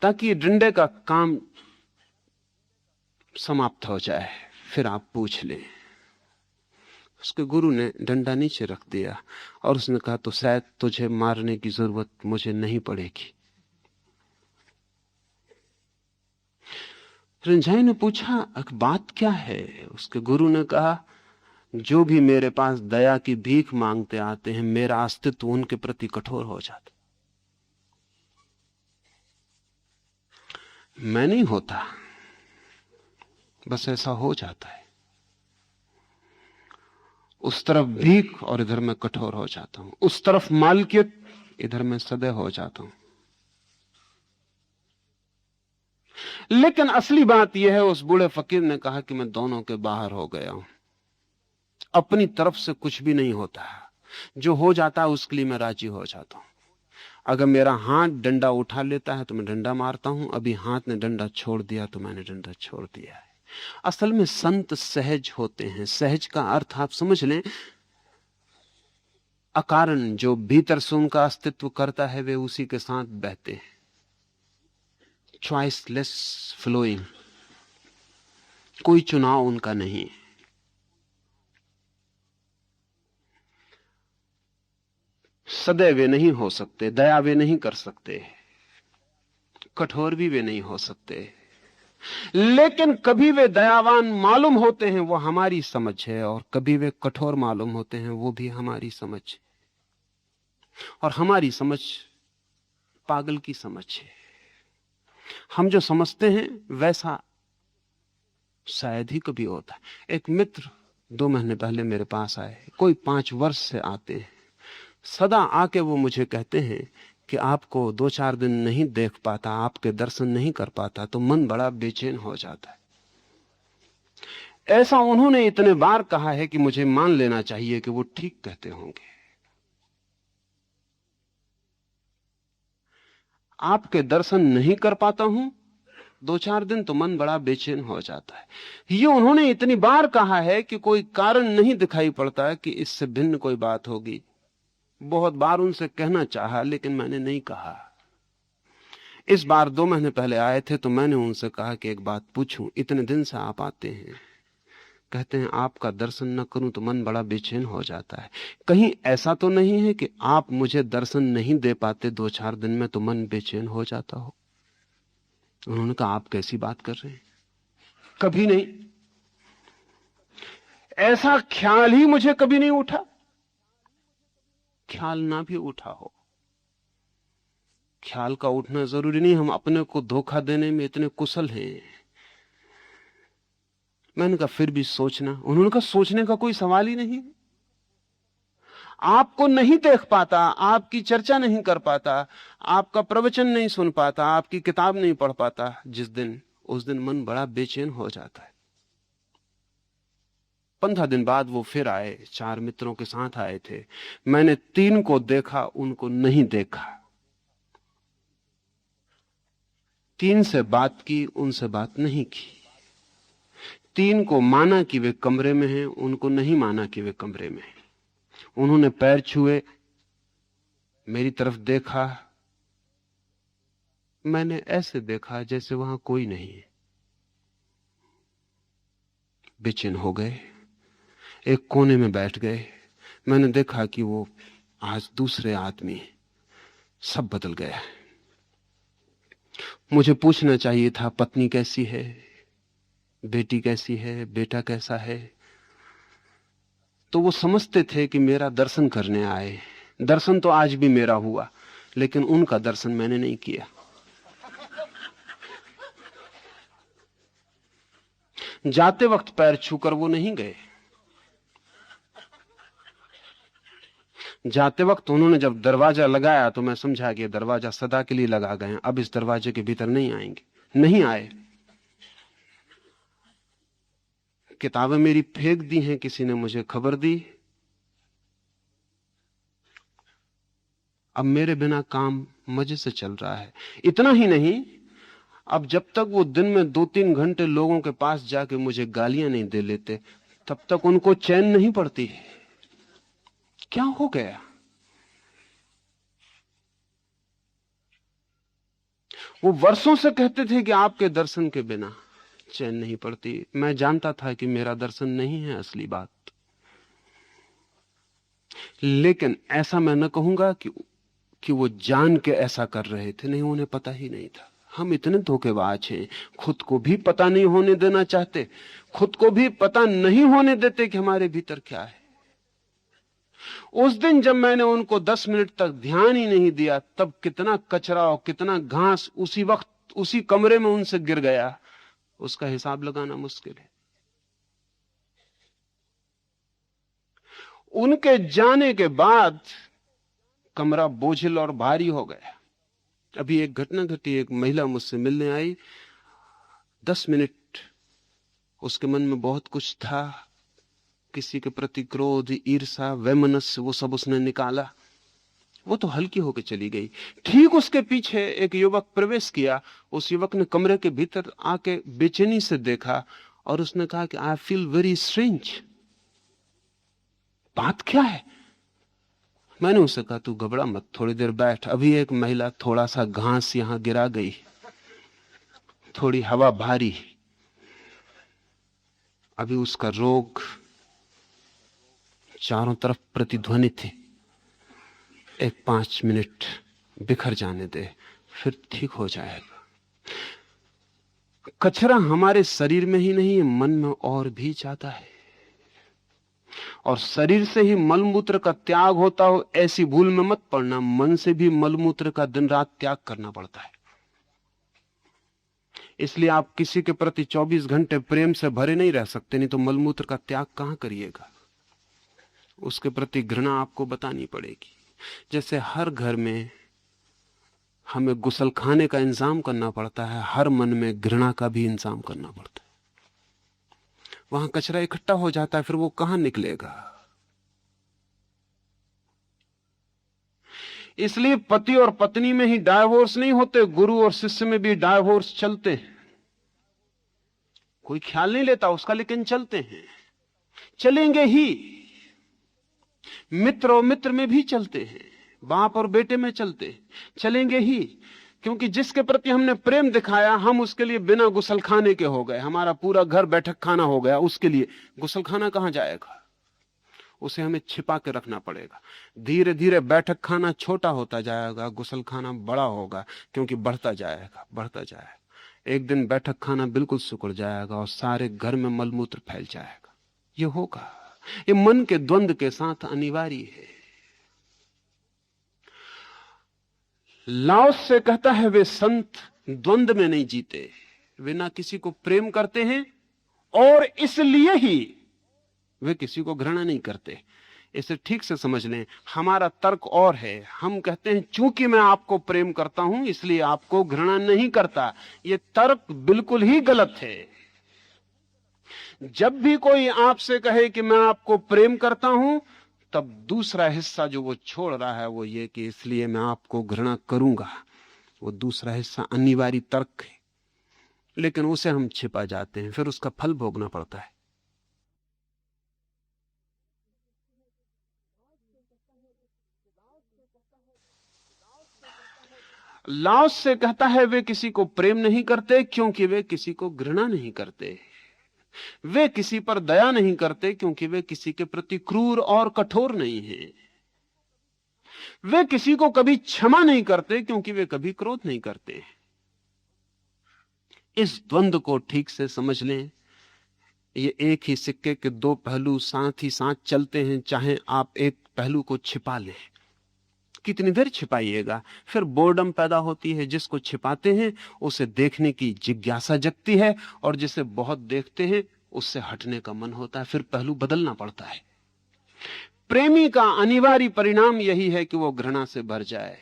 ताकि डंडे का काम समाप्त हो जाए, फिर आप पूछ लें। उसके गुरु ने डंडा नीचे रख दिया और उसने कहा, तो शायद तुझे मारने की जरूरत मुझे नहीं पड़ेगी। रिंझाई ने पूछा, बात क्या है? उसके गुरु ने कहा, जो भी मेरे पास दया की भीख मांगते आते हैं, मेरा अस्तित्व उनके प्रति कठोर हो जाता। मैं नहीं होता, बस ऐसा हो जाता है। उस तरफ भीख और इधर मैं कठोर हो जाता हूं, उस तरफ मालकियत, इधर मैं सदैव हो जाता हूं। लेकिन असली बात यह है, उस बूढ़े फकीर ने कहा कि मैं दोनों के बाहर हो गया हूं, अपनी तरफ से कुछ भी नहीं होता, जो हो जाता है उसके लिए मैं राजी हो जाता हूं। अगर मेरा हाथ डंडा उठा लेता है तो मैं डंडा मारता हूं, अभी हाथ ने डंडा छोड़ दिया तो मैंने डंडा छोड़ दिया है। असल में संत सहज होते हैं। सहज का अर्थ आप समझ लें, अकारण जो भीतर से उनका अस्तित्व करता है वे उसी के साथ बहते हैं। चॉइसलेस फ्लोइंग, कोई चुनाव उनका नहीं है। सदैव वे नहीं हो सकते, दया वे नहीं कर सकते, कठोर भी वे नहीं हो सकते, लेकिन कभी वे दयावान मालूम होते हैं, वो हमारी समझ है, और कभी वे कठोर मालूम होते हैं, वो भी हमारी समझ है। और हमारी समझ पागल की समझ है। हम जो समझते हैं वैसा शायद ही कभी होता है। एक मित्र 2 महीने पहले मेरे पास आए, कोई 5 वर्ष से आते हैं। सदा आके वो मुझे कहते हैं कि आपको 2-4 दिन नहीं देख पाता, आपके दर्शन नहीं कर पाता तो मन बड़ा बेचैन हो जाता है। ऐसा उन्होंने इतने बार कहा है कि मुझे मान लेना चाहिए कि वो ठीक कहते होंगे। आपके दर्शन नहीं कर पाता हूं, 2-4 दिन तो मन बड़ा बेचैन हो जाता है। ये उन्होंने इतनी बार कहा है कि कोई कारण नहीं दिखाई पड़ता कि इससे भिन्न कोई बात होगी। बहुत बार उनसे कहना चाहा, लेकिन मैंने नहीं कहा। इस बार 2 महीने पहले आए थे तो मैंने उनसे कहा कि एक बात पूछूं, इतने दिन से आप आते हैं, कहते हैं आपका दर्शन न करूं तो मन बड़ा बेचैन हो जाता है। कहीं ऐसा तो नहीं है कि आप मुझे दर्शन नहीं दे पाते 2-4 दिन में तो मन बेचैन हो जाता हो? उन्होंने कहा, आप कैसी बात कर रहे हैं? कभी नहीं, ऐसा ख्याल ही मुझे कभी नहीं उठा। ख्याल ना भी उठा हो, ख्याल का उठना जरूरी नहीं, हम अपने को धोखा देने में इतने कुशल हैं। मैंने कहा, फिर भी सोचना। उन्होंने कहा, सोचने का कोई सवाल ही नहीं। आपको नहीं देख पाता, आपकी चर्चा नहीं कर पाता, आपका प्रवचन नहीं सुन पाता, आपकी किताब नहीं पढ़ पाता, जिस दिन उस दिन मन बड़ा बेचैन हो जाता है। 15 दिन बाद वो फिर आए, 4 मित्रों के साथ आए थे। मैंने 3 को देखा, उनको नहीं देखा। 3 से बात की, उनसे बात नहीं की। 3 को माना कि वे कमरे में हैं, उनको नहीं माना कि वे कमरे में हैं। उन्होंने पैर छुए, मेरी तरफ देखा, मैंने ऐसे देखा जैसे वहां कोई नहीं है। बेचैन हो गए, एक कोने में बैठ गए। मैंने देखा कि वो आज दूसरे आदमी हैं। सब बदल गया है। मुझे पूछना चाहिए था, पत्नी कैसी है, बेटी कैसी है, बेटा कैसा है। तो वो समझते थे कि मेरा दर्शन करने आए। दर्शन तो आज भी मेरा हुआ, लेकिन उनका दर्शन मैंने नहीं किया। जाते वक्त पैर छूकर वो नहीं गए। जाते वक्त उन्होंने जब दरवाजा लगाया तो मैं समझा कि दरवाजा सदा के लिए लगा गए हैं, अब इस दरवाजे के भीतर नहीं आएंगे। नहीं आए। किताबें मेरी फेंक दी हैं, किसी ने मुझे खबर दी। अब मेरे बिना काम मजे से चल रहा है। इतना ही नहीं, अब जब तक वो दिन में 2-3 घंटे लोगों के पास जाके मुझे गालियां नहीं दे लेते, तब तक उनको चैन नहीं पड़ती। क्या हो गया? वो वर्षों से कहते थे कि आपके दर्शन के बिना चैन नहीं पड़ती। मैं जानता था कि मेरा दर्शन नहीं है असली बात, लेकिन ऐसा मैं न कहूंगा कि वो जान के ऐसा कर रहे थे। नहीं, उन्हें पता ही नहीं था। हम इतने धोखेबाज हैं, खुद को भी पता नहीं होने देना चाहते, खुद को भी पता नहीं होने देते कि हमारे भीतर क्या है। उस दिन जब मैंने उनको 10 मिनट तक ध्यान ही नहीं दिया, तब कितना कचरा और कितना घास उसी वक्त उसी कमरे में उनसे गिर गया, उसका हिसाब लगाना मुश्किल है। उनके जाने के बाद कमरा बोझिल और भारी हो गया। अभी एक घटना घटी। एक महिला मुझसे मिलने आई। 10 मिनट उसके मन में बहुत कुछ था, किसी के प्रति क्रोध, ईर्ष्या, वैमनस्य, वो सब उसने निकाला। वो तो हल्की होकर चली गई। ठीक उसके पीछे एक युवक प्रवेश किया। उस युवक ने कमरे के भीतर आके बेचैनी से देखा और उसने कहा कि आई फील वेरी स्ट्रेंज। बात क्या है? मैंने उससे कहा, तू घबरा मत, थोड़ी देर बैठ। अभी एक महिला थोड़ा सा घास यहां गिरा गई, थोड़ी हवा भारी, अभी उसका रोग चारों तरफ प्रतिध्वनित है। एक 5 मिनट बिखर जाने दे, फिर ठीक हो जाएगा। कचरा हमारे शरीर में ही नहीं है, मन में और भी जाता है। और शरीर से ही मलमूत्र का त्याग होता हो, ऐसी भूल में मत पड़ना। मन से भी मलमूत्र का दिन रात त्याग करना पड़ता है। इसलिए आप किसी के प्रति 24 घंटे प्रेम से भरे नहीं रह सकते, नहीं तो मलमूत्र का त्याग कहां करिएगा। उसके प्रति घृणा आपको बतानी पड़ेगी। जैसे हर घर में हमें गुसल खाने का इंतजाम करना पड़ता है, हर मन में घृणा का भी इंतजाम करना पड़ता है। वहां कचरा इकट्ठा हो जाता है, फिर वो कहां निकलेगा। इसलिए पति और पत्नी में ही डायवोर्स नहीं होते, गुरु और शिष्य में भी डायवोर्स चलते हैं। कोई ख्याल नहीं लेता उसका, लेकिन चलते हैं, चलेंगे ही। मित्र और मित्र में भी चलते हैं, बाप और बेटे में चलते, चलेंगे ही। क्योंकि जिसके प्रति हमने प्रेम दिखाया, हम उसके लिए बिना गुसल खाने के हो गए। हमारा पूरा घर बैठक खाना हो गया उसके लिए। गुसल खाना कहां जाएगा? उसे हमें छिपा के रखना पड़ेगा। धीरे धीरे बैठक खाना छोटा होता जाएगा, गुसल खाना बड़ा होगा, क्योंकि बढ़ता जाएगा, बढ़ता जाएगा। एक दिन बैठक खाना बिल्कुल सिकुड़ जाएगा और सारे घर में मलमूत्र फैल जाएगा। ये होगा। ये मन के द्वंद के साथ अनिवार्य है। लाओस से कहता है, वे संत द्वंद में नहीं जीते। वे ना किसी को प्रेम करते हैं और इसलिए ही वे किसी को घृणा नहीं करते। इसे ठीक से समझ लें। हमारा तर्क और है। हम कहते हैं चूंकि मैं आपको प्रेम करता हूं इसलिए आपको घृणा नहीं करता। यह तर्क बिल्कुल ही गलत है। जब भी कोई आपसे कहे कि मैं आपको प्रेम करता हूं, तब दूसरा हिस्सा जो वो छोड़ रहा है वो ये कि इसलिए मैं आपको घृणा करूंगा। वो दूसरा हिस्सा अनिवार्य तर्क है, लेकिन उसे हम छिपा जाते हैं, फिर उसका फल भोगना पड़ता है। लाओस से कहता है वे किसी को प्रेम नहीं करते क्योंकि वे किसी को घृणा नहीं करते। वे किसी पर दया नहीं करते क्योंकि वे किसी के प्रति क्रूर और कठोर नहीं हैं। वे किसी को कभी क्षमा नहीं करते क्योंकि वे कभी क्रोध नहीं करते। इस द्वंद्व को ठीक से समझ लें। ये एक ही सिक्के के दो पहलू साथ ही साथ चलते हैं। चाहे आप एक पहलू को छिपा लें, कितनी देर छिपाइएगा, फिर बोर्डम पैदा होती है। जिसको छिपाते हैं उसे देखने की जिज्ञासा जगती है, और जिसे बहुत देखते हैं उससे हटने का मन होता है, फिर पहलू बदलना पड़ता है। प्रेमी का अनिवार्य परिणाम यही है कि वो घृणा से भर जाए,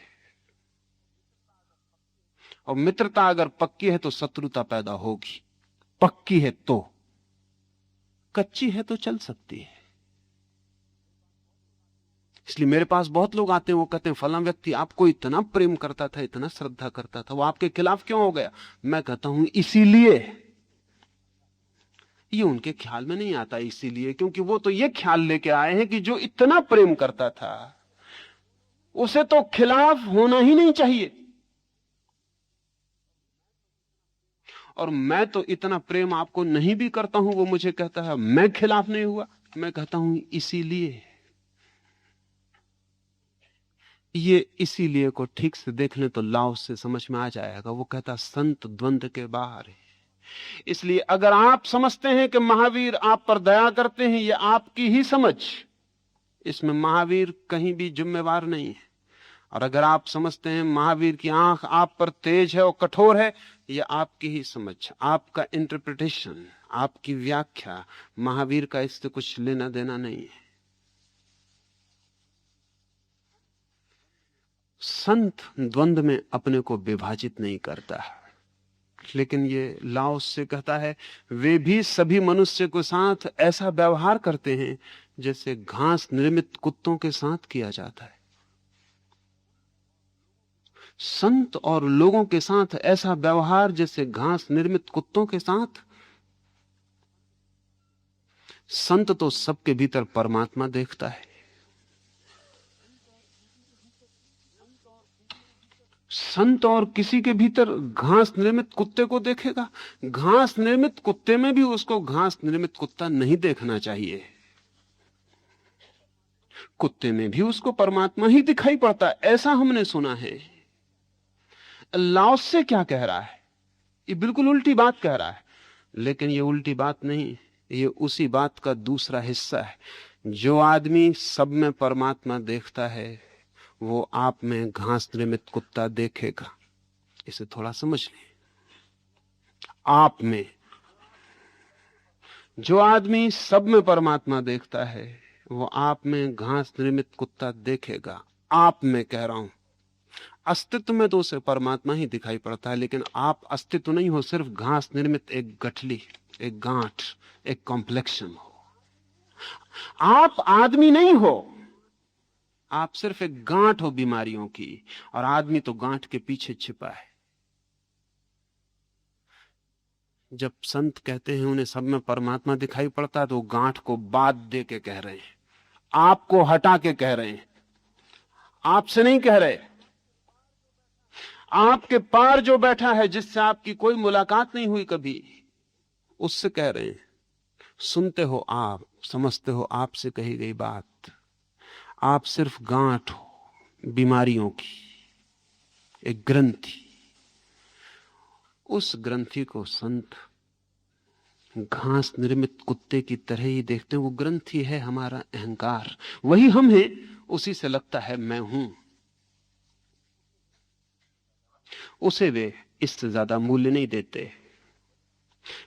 और मित्रता अगर पक्की है तो शत्रुता पैदा होगी। पक्की है तो, कच्ची है तो चल सकती है। इसलिए मेरे पास बहुत लोग आते हैं, वो कहते हैं फलां व्यक्ति आपको इतना प्रेम करता था, इतना श्रद्धा करता था, वो आपके खिलाफ क्यों हो गया? मैं कहता हूं इसीलिए। ये उनके ख्याल में नहीं आता इसीलिए, क्योंकि वो तो ये ख्याल लेके आए हैं कि जो इतना प्रेम करता था उसे तो खिलाफ होना ही नहीं चाहिए। और मैं तो इतना प्रेम आपको नहीं भी करता हूं, वो मुझे कहता है मैं खिलाफ नहीं हुआ। मैं कहता हूं इसीलिए। ये इसीलिए को ठीक से देख लें तो लाओस से समझ में आ जाएगा। वो कहता संत द्वंद्व के बाहर है। इसलिए अगर आप समझते हैं कि महावीर आप पर दया करते हैं, ये आपकी ही समझ, इसमें महावीर कहीं भी जिम्मेवार नहीं है। और अगर आप समझते हैं महावीर की आंख आप पर तेज है और कठोर है, यह आपकी ही समझ, आपका इंटरप्रिटेशन, आपकी व्याख्या। महावीर का इससे कुछ लेना देना नहीं है। संत द्वंद्व में अपने को विभाजित नहीं करता, लेकिन ये लाओस से कहता है वे भी सभी मनुष्य के साथ ऐसा व्यवहार करते हैं जैसे घास निर्मित कुत्तों के साथ किया जाता है। संत और लोगों के साथ ऐसा व्यवहार जैसे घास निर्मित कुत्तों के साथ। संत तो सबके भीतर परमात्मा देखता है। संत और किसी के भीतर घास निर्मित कुत्ते को देखेगा? घास निर्मित कुत्ते में भी उसको घास निर्मित कुत्ता नहीं देखना चाहिए। कुत्ते में भी उसको परमात्मा ही दिखाई पड़ता है, ऐसा हमने सुना है। लाओस से क्या कह रहा है? ये बिल्कुल उल्टी बात कह रहा है, लेकिन ये उल्टी बात नहीं, ये उसी बात का दूसरा हिस्सा है। जो आदमी सब में परमात्मा देखता है वो आप में घास निर्मित कुत्ता देखेगा। इसे थोड़ा समझ लें। आप में, जो आदमी सब में परमात्मा देखता है वो आप में घास निर्मित कुत्ता देखेगा। आप में कह रहा हूं, अस्तित्व में तो उसे परमात्मा ही दिखाई पड़ता है, लेकिन आप अस्तित्व नहीं हो, सिर्फ घास निर्मित एक गठली, एक गांठ, एक कॉम्प्लेक्शन हो। आप आदमी नहीं हो, आप सिर्फ एक गांठ हो बीमारियों की, और आदमी तो गांठ के पीछे छिपा है। जब संत कहते हैं उन्हें सब में परमात्मा दिखाई पड़ता है, तो गांठ को बात दे के कह रहे हैं, आपको हटा के कह रहे हैं, आपसे नहीं कह रहे। आपके पार जो बैठा है, जिससे आपकी कोई मुलाकात नहीं हुई कभी, उससे कह रहे हैं। सुनते हो आप, समझते हो आपसे कही गई बात। आप सिर्फ गांठ हो बीमारियों की, एक ग्रंथि। उस ग्रंथि को संत घास निर्मित कुत्ते की तरह ही देखते हैं। वो ग्रंथि है हमारा अहंकार, वही हम हैं, उसी से लगता है मैं हूं। उसे वे इससे ज्यादा मूल्य नहीं देते,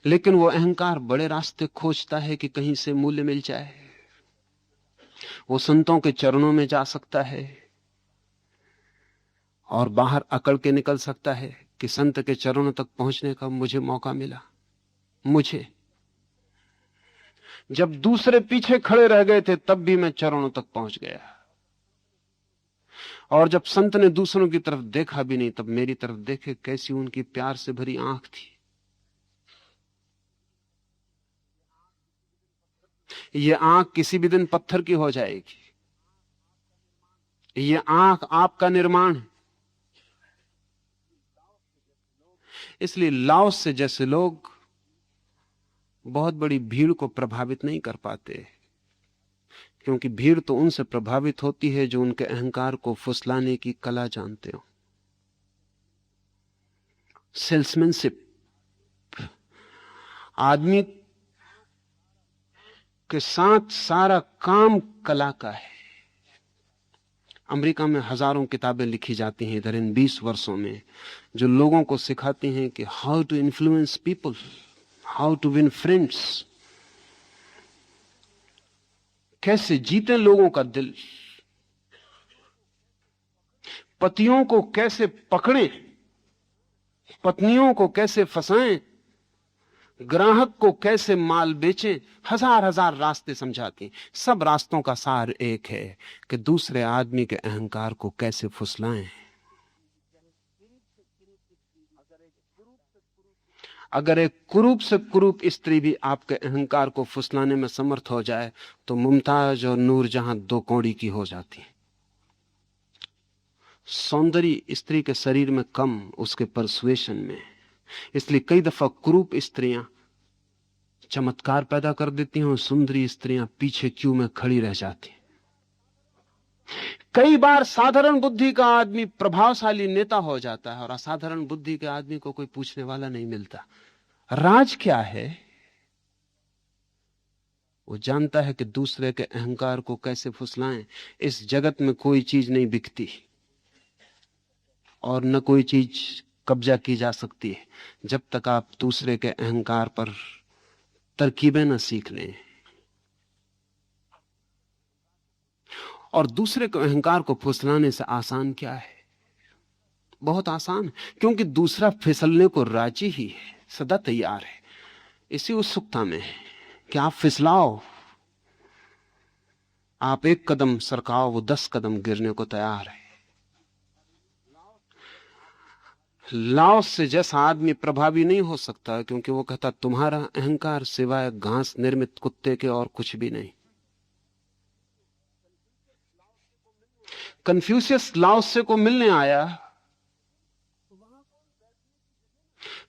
लेकिन वो अहंकार बड़े रास्ते खोजता है कि कहीं से मूल्य मिल जाए। वो संतों के चरणों में जा सकता है और बाहर अकड़ के निकल सकता है कि संत के चरणों तक पहुंचने का मुझे मौका मिला। मुझे, जब दूसरे पीछे खड़े रह गए थे तब भी मैं चरणों तक पहुंच गया, और जब संत ने दूसरों की तरफ देखा भी नहीं तब मेरी तरफ देखे, कैसी उनकी प्यार से भरी आंख थी। ये आंख किसी भी दिन पत्थर की हो जाएगी। ये आंख आपका निर्माण है। इसलिए लाओस से जैसे लोग बहुत बड़ी भीड़ को प्रभावित नहीं कर पाते, क्योंकि भीड़ तो उनसे प्रभावित होती है जो उनके अहंकार को फुसलाने की कला जानते हो। सेल्समैनशिप आदमी के साथ सारा काम कला का है। अमेरिका में हजारों किताबें लिखी जाती हैं इधर इन 20 वर्षों में, जो लोगों को सिखाती हैं कि how to influence people, how to win friends, कैसे जीते लोगों का दिल, पतियों को कैसे पकड़ें, पत्नियों को कैसे फंसाएं, ग्राहक को कैसे माल बेचें। हजार हजार रास्ते समझाती। सब रास्तों का सार एक है कि दूसरे आदमी के अहंकार को कैसे फुसलाएं। अगर एक कुरूप से कुरूप स्त्री भी आपके अहंकार को फुसलाने में समर्थ हो जाए तो मुमताज और नूरजहां दो कौड़ी की हो जाती है। सौंदर्य स्त्री के शरीर में कम, उसके परसुएशन में। इसलिए कई दफा कुरूप स्त्रियां चमत्कार पैदा कर देती हैं और सुंदरी स्त्रियां पीछे क्यू में खड़ी रह जाती हैं। कई बार साधारण बुद्धि का आदमी प्रभावशाली नेता हो जाता है और असाधारण बुद्धि के आदमी को कोई पूछने वाला नहीं मिलता। राज क्या है? वो जानता है कि दूसरे के अहंकार को कैसे फुसलाएं। इस जगत में कोई चीज नहीं बिकती और न कोई चीज कब्जा की जा सकती है जब तक आप दूसरे के अहंकार पर तरकीबें न सीख लें। और दूसरे के अहंकार को फुसलाने से आसान क्या है? बहुत आसान है, क्योंकि दूसरा फिसलने को राजी ही है, सदा तैयार है। इसी उत्सुकता में है कि आप फिसलाओ। आप एक कदम सरकाओ, वो 10 कदम गिरने को तैयार है। लाओस से जैसा आदमी प्रभावी नहीं हो सकता, क्योंकि वो कहता तुम्हारा अहंकार सिवाय घास निर्मित कुत्ते के और कुछ भी नहीं। कन्फ्यूशियस लाओस को मिलने आया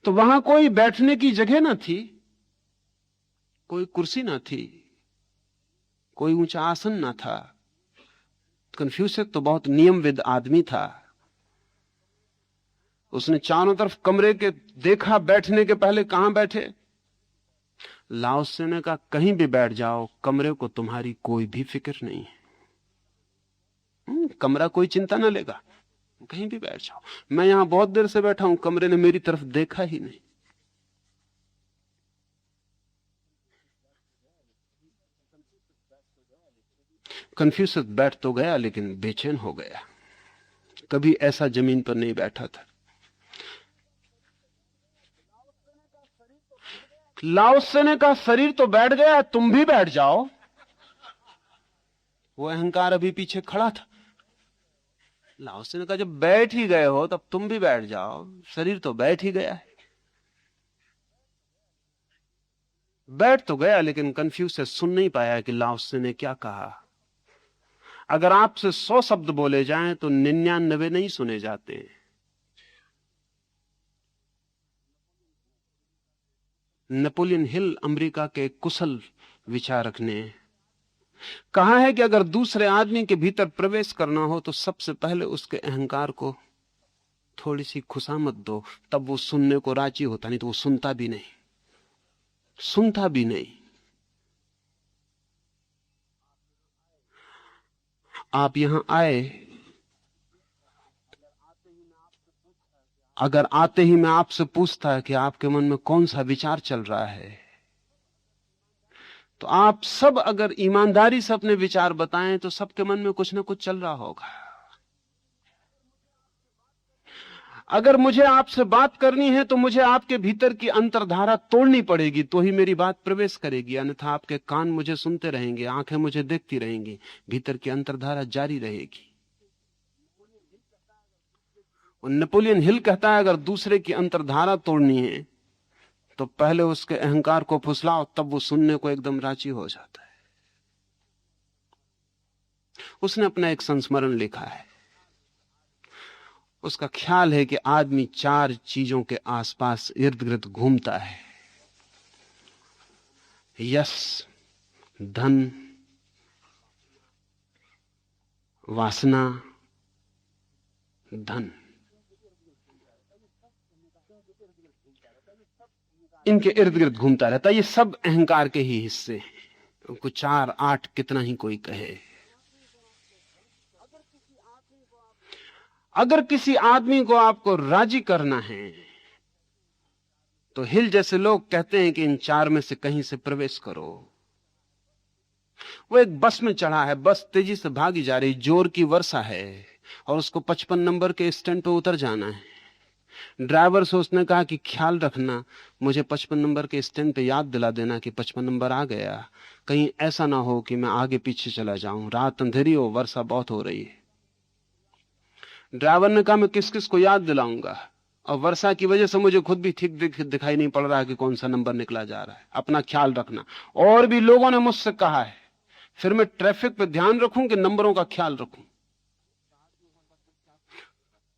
तो वहां कोई बैठने की जगह ना थी, कोई कुर्सी ना थी, कोई ऊंचा आसन ना था। कन्फ्यूशियस तो बहुत नियमविद आदमी था। उसने चारों तरफ कमरे के देखा, बैठने के पहले कहां बैठे। लाओस ने कहा कहीं भी बैठ जाओ, कमरे को तुम्हारी कोई भी फिक्र नहीं है। कमरा कोई चिंता ना लेगा, कहीं भी बैठ जाओ। मैं यहां बहुत देर से बैठा हूं, कमरे ने मेरी तरफ देखा ही नहीं। कन्फ्यूशियस बैठ तो गया लेकिन बेचैन हो गया। कभी ऐसा जमीन पर नहीं बैठा था। लाओस ने कहा शरीर तो बैठ गया, तुम भी बैठ जाओ। वो अहंकार अभी पीछे खड़ा था। लाओस ने कहा जब बैठ ही गए हो तब तुम भी बैठ जाओ, शरीर तो बैठ ही गया है। बैठ तो गया लेकिन कन्फ्यूशियस सुन नहीं पाया कि लाओस ने क्या कहा। अगर आपसे 100 शब्द बोले जाएं तो 99 नहीं सुने जाते। नेपोलियन हिल अमेरिका के कुशल विचारक ने कहा है कि अगर दूसरे आदमी के भीतर प्रवेश करना हो तो सबसे पहले उसके अहंकार को थोड़ी सी खुशामद दो, तब वो सुनने को राजी होता, नहीं तो वो सुनता भी नहीं, सुनता भी नहीं। आप यहां आए, अगर आते ही मैं आपसे पूछता कि आपके मन में कौन सा विचार चल रहा है, तो आप सब अगर ईमानदारी से अपने विचार बताएं तो सबके मन में कुछ ना कुछ चल रहा होगा। अगर मुझे आपसे बात करनी है तो मुझे आपके भीतर की अंतर्धारा तोड़नी पड़ेगी, तो ही मेरी बात प्रवेश करेगी। अन्यथा आपके कान मुझे सुनते रहेंगे, आंखें मुझे देखती रहेंगी, भीतर की अंतर्धारा जारी रहेगी। और नेपोलियन हिल कहता है अगर दूसरे की अंतर्धारा तोड़नी है तो पहले उसके अहंकार को फुसलाओ, तब वो सुनने को एकदम राजी हो जाता है। उसने अपना एक संस्मरण लिखा है। उसका ख्याल है कि आदमी चार चीजों के आसपास इर्द गिर्द घूमता है, यश, धन, वासना, धन। इनके इर्द गिर्द घूमता रहता है। ये सब अहंकार के ही हिस्से हैं। उनको 4 8 कितना ही कोई कहे। अगर किसी आदमी को आपको राजी करना है तो हिल जैसे लोग कहते हैं कि इन 4 में से कहीं से प्रवेश करो। वो एक बस में चढ़ा है, बस तेजी से भागी जा रही, जोर की वर्षा है और उसको 55 नंबर के स्टैंड पे उतर जाना है। ड्राइवर से उसने कहा कि ख्याल रखना, मुझे 55 नंबर के स्टैंड पे याद दिला देना कि 55 नंबर आ गया, कहीं ऐसा ना हो कि मैं आगे पीछे चला जाऊं, रात अंधेरी हो, वर्षा बहुत हो रही है। ड्राइवर ने कहा मैं किस किस को याद दिलाऊंगा, और वर्षा की वजह से मुझे खुद भी ठीक दिखाई नहीं पड़ रहा कि कौन सा नंबर निकला जा रहा है। अपना ख्याल रखना। और भी लोगों ने मुझसे कहा है, फिर मैं ट्रैफिक पे ध्यान रखूं कि नंबरों का ख्याल रखूं।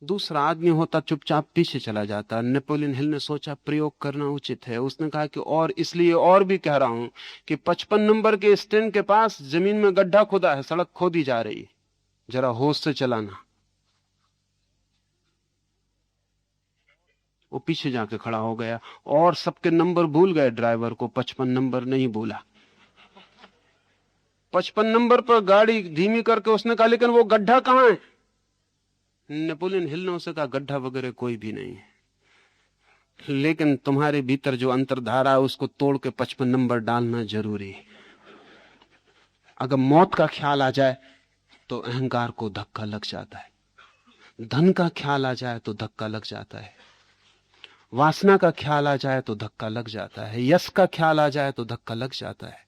दूसरा आदमी होता चुपचाप पीछे चला जाता। नेपोलियन हिल ने सोचा प्रयोग करना उचित है। उसने कहा कि और इसलिए और भी कह रहा हूं कि 55 नंबर के स्टैंड के पास जमीन में गड्ढा खुदा है, सड़क खोदी जा रही है, जरा होश से चलाना। वो पीछे जाके खड़ा हो गया और सबके नंबर भूल गए, ड्राइवर को 55 नंबर नहीं भूला। 55 नंबर पर गाड़ी धीमी करके उसने कहा लेकिन वो गड्ढा कहां है? नेपोलियन हिल ने उसे कहा गड्ढा वगैरह कोई भी नहीं है, लेकिन तुम्हारे भीतर जो अंतर्धारा है उसको तोड़ के 55 नंबर डालना जरूरी है। अगर मौत का ख्याल आ जाए तो अहंकार को धक्का लग जाता है, धन का ख्याल आ जाए तो धक्का लग जाता है, वासना का ख्याल आ जाए तो धक्का लग जाता है, यश का ख्याल आ जाए तो धक्का लग जाता है।